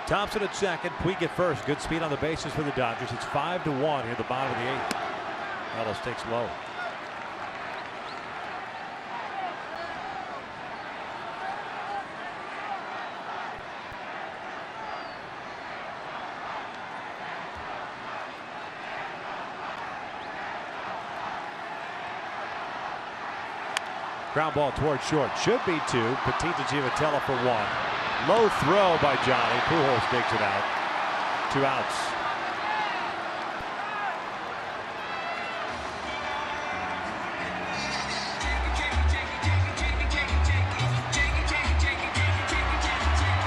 Thompson at second, Puig at first. Good speed on the bases for the Dodgers. It's 5-1 here at the bottom of the 8th. Ellis takes low. Ground ball towards short. Should be 2. Petit to Giavotella for 1. Low throw by Johnny. Pujols digs it out. 2 outs.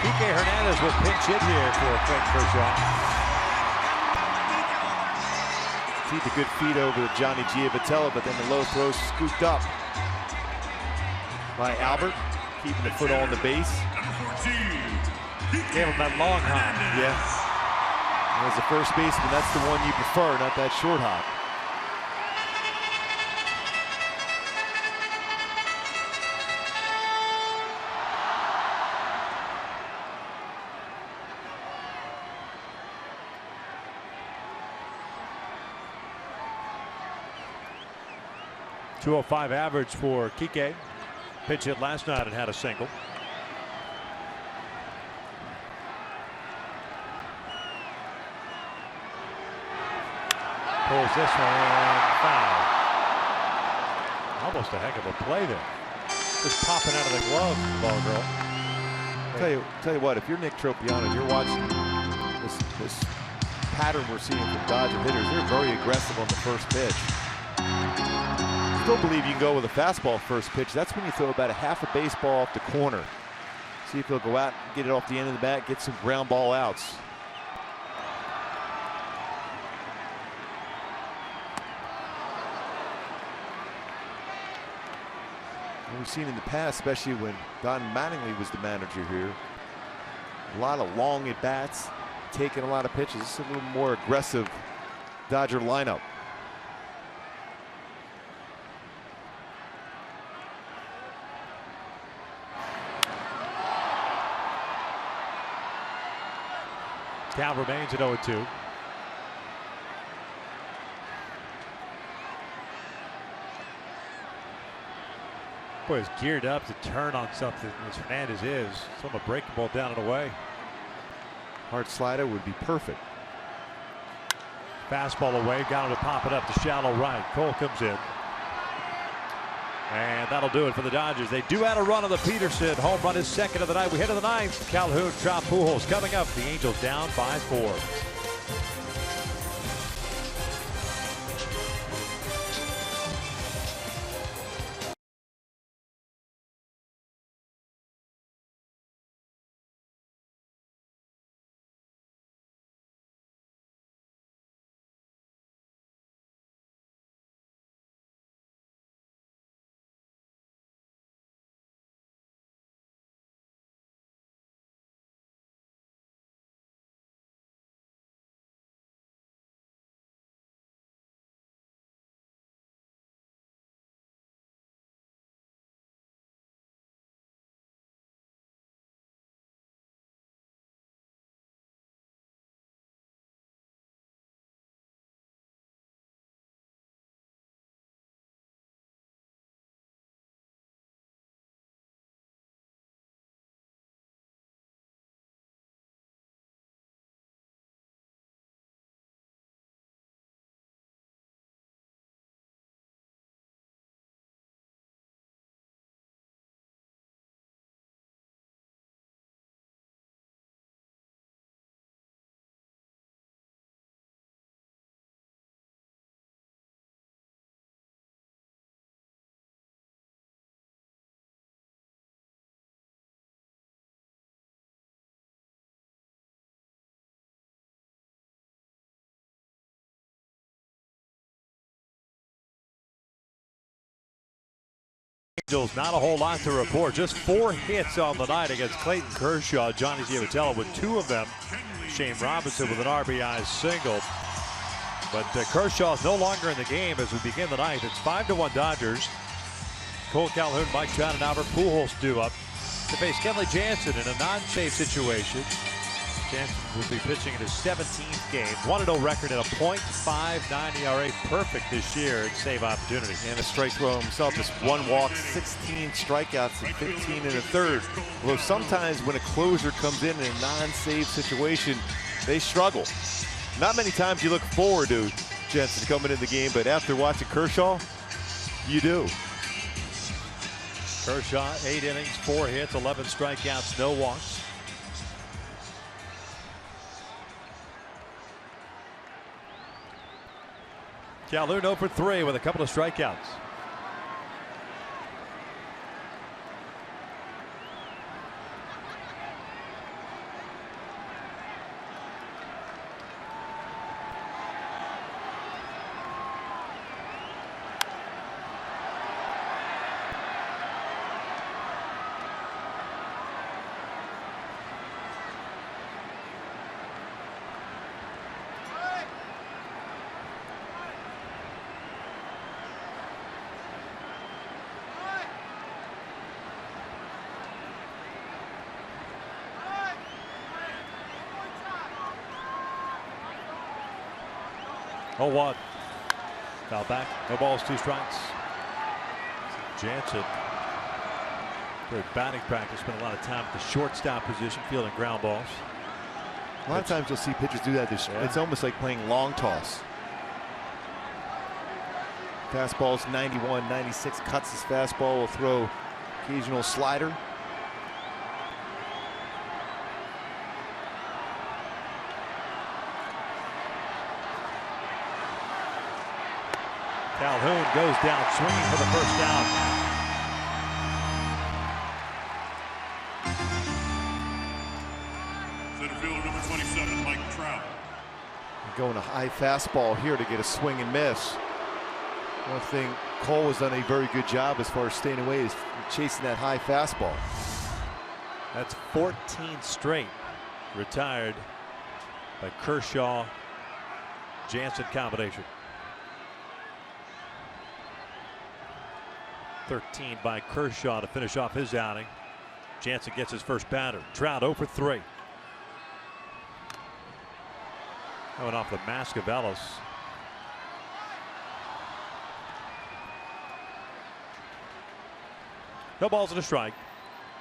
Kike Hernandez will pinch hit here for Clayton Kershaw. See the good feed over to Johnny Giavotella, but then the low throw scooped up by Albert, keeping the foot on the base. Gave him that long hop. Yeah. And as a first baseman, that's the one you prefer, not that short hop. .205 average for Kike. Pitch hit last night and had a single. Pulls this one foul. Almost a heck of a play there. Just popping out of the glove, ball girl. Tell you what, if you're Nick Tropiano, you're watching this pattern we're seeing from Dodger hitters. They're very aggressive on the first pitch. Still believe you can go with a fastball first pitch. That's when you throw about a half a baseball off the corner. See if he'll go out and get it off the end of the bat, get some ground ball outs. We've seen in the past, especially when Don Mattingly was the manager here, a lot of long at-bats, taking a lot of pitches. It's a little more aggressive Dodger lineup. Count remains at 0-2. Boy, is geared up to turn on something as Fernandez is. So I'm a breaking ball down and away. Hard slider would be perfect. Fastball away, got him to pop it up to shallow right. Cole comes in. And that'll do it for the Dodgers. They do add a run on the Peterson. Home run is second of the night. We head to the ninth. Calhoun, Trout, Pujols coming up. The Angels down 5-4. Angels, not a whole lot to report. Just 4 hits on the night against Clayton Kershaw. Johnny Giavitello with 2 of them. Shane Robinson with an RBI single. But Kershaw's no longer in the game as we begin the ninth. It's 5-1 Dodgers. Cole Calhoun, Mike Trout, and Albert Pujols due up to face Kenley Jansen in a non-save situation. Jansen will be pitching in his 17th game. 1-0 record at a .59 ERA. Perfect this year at save opportunity. And a strike throw himself, just 1 walk, 16 strikeouts, and 15 in a third. Although sometimes when a closer comes in a non-save situation, they struggle. Not many times you look forward to Jansen coming in the game, but after watching Kershaw, you do. Kershaw, 8 innings, 4 hits, 11 strikeouts, no walks. Calhoun 0 for 3 with a couple of strikeouts. Oh, 1. Foul back. No balls, 2 strikes. Jansen. Great batting practice. Spent a lot of time at the shortstop position, fielding ground balls. A lot of times you'll see pitchers do that. It's almost like playing long toss. Fastball's 91, 96. Cuts his fastball. Will throw occasional slider. Calhoun goes down swinging for the first down. Number 27, Mike Trout. Going a high fastball here to get a swing and miss. One thing Cole has done a very good job as far as staying away is chasing that high fastball. That's 14 straight retired by Kershaw Jansen combination. 13 by Kershaw to finish off his outing. Jansen gets his first batter. Trout 0 for 3. Coming off the mask of Ellis. No balls and a strike.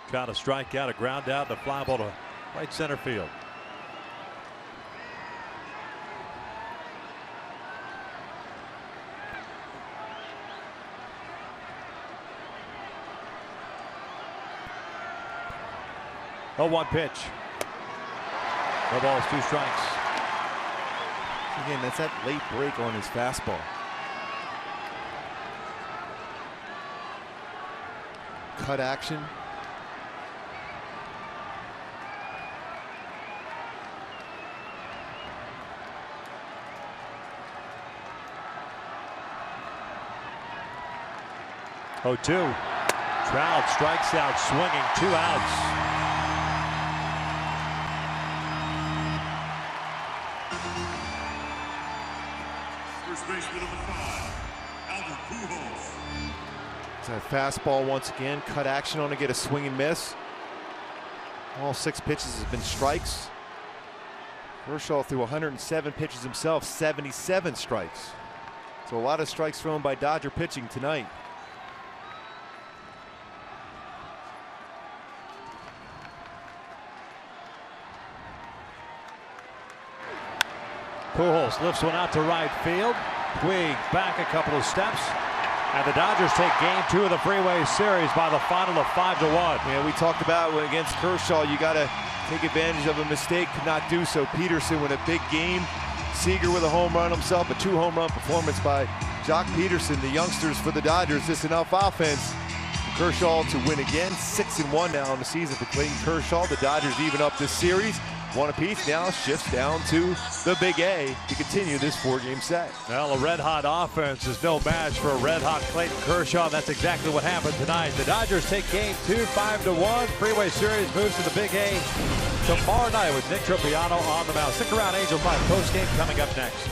Trout a strikeout, a ground out, and a fly ball to right center field. Oh, 1 pitch. No balls, 2 strikes. Again, that's that late break on his fastball. Cut action. Oh, 2. Trout strikes out swinging, 2 outs. First baseman number 5, Albert Pujols. That fastball once again, cut action on to get a swing and miss. All 6 pitches have been strikes. Kershaw threw 107 pitches himself, 77 strikes. So a lot of strikes thrown by Dodger pitching tonight. Pujols lifts one out to right field. Puig back a couple of steps. And the Dodgers take game 2 of the Freeway Series by the final of 5-1. Yeah, we talked about against Kershaw, you got to take advantage of a mistake, could not do so. Peterson with a big game. Seager with a home run himself, a 2-home run performance by Jock Peterson. The youngsters for the Dodgers, just enough offense for Kershaw to win again. 6-1 now in the season for Clayton Kershaw. The Dodgers even up this series. 1 apiece, now shifts down to the Big A to continue this 4-game set. Well, a red-hot offense is no match for a red-hot Clayton Kershaw. That's exactly what happened tonight. The Dodgers take game 2, 5-1. Freeway Series moves to the Big A tomorrow night with Nick Tropiano on the mound. Stick around, Angel 5 postgame coming up next.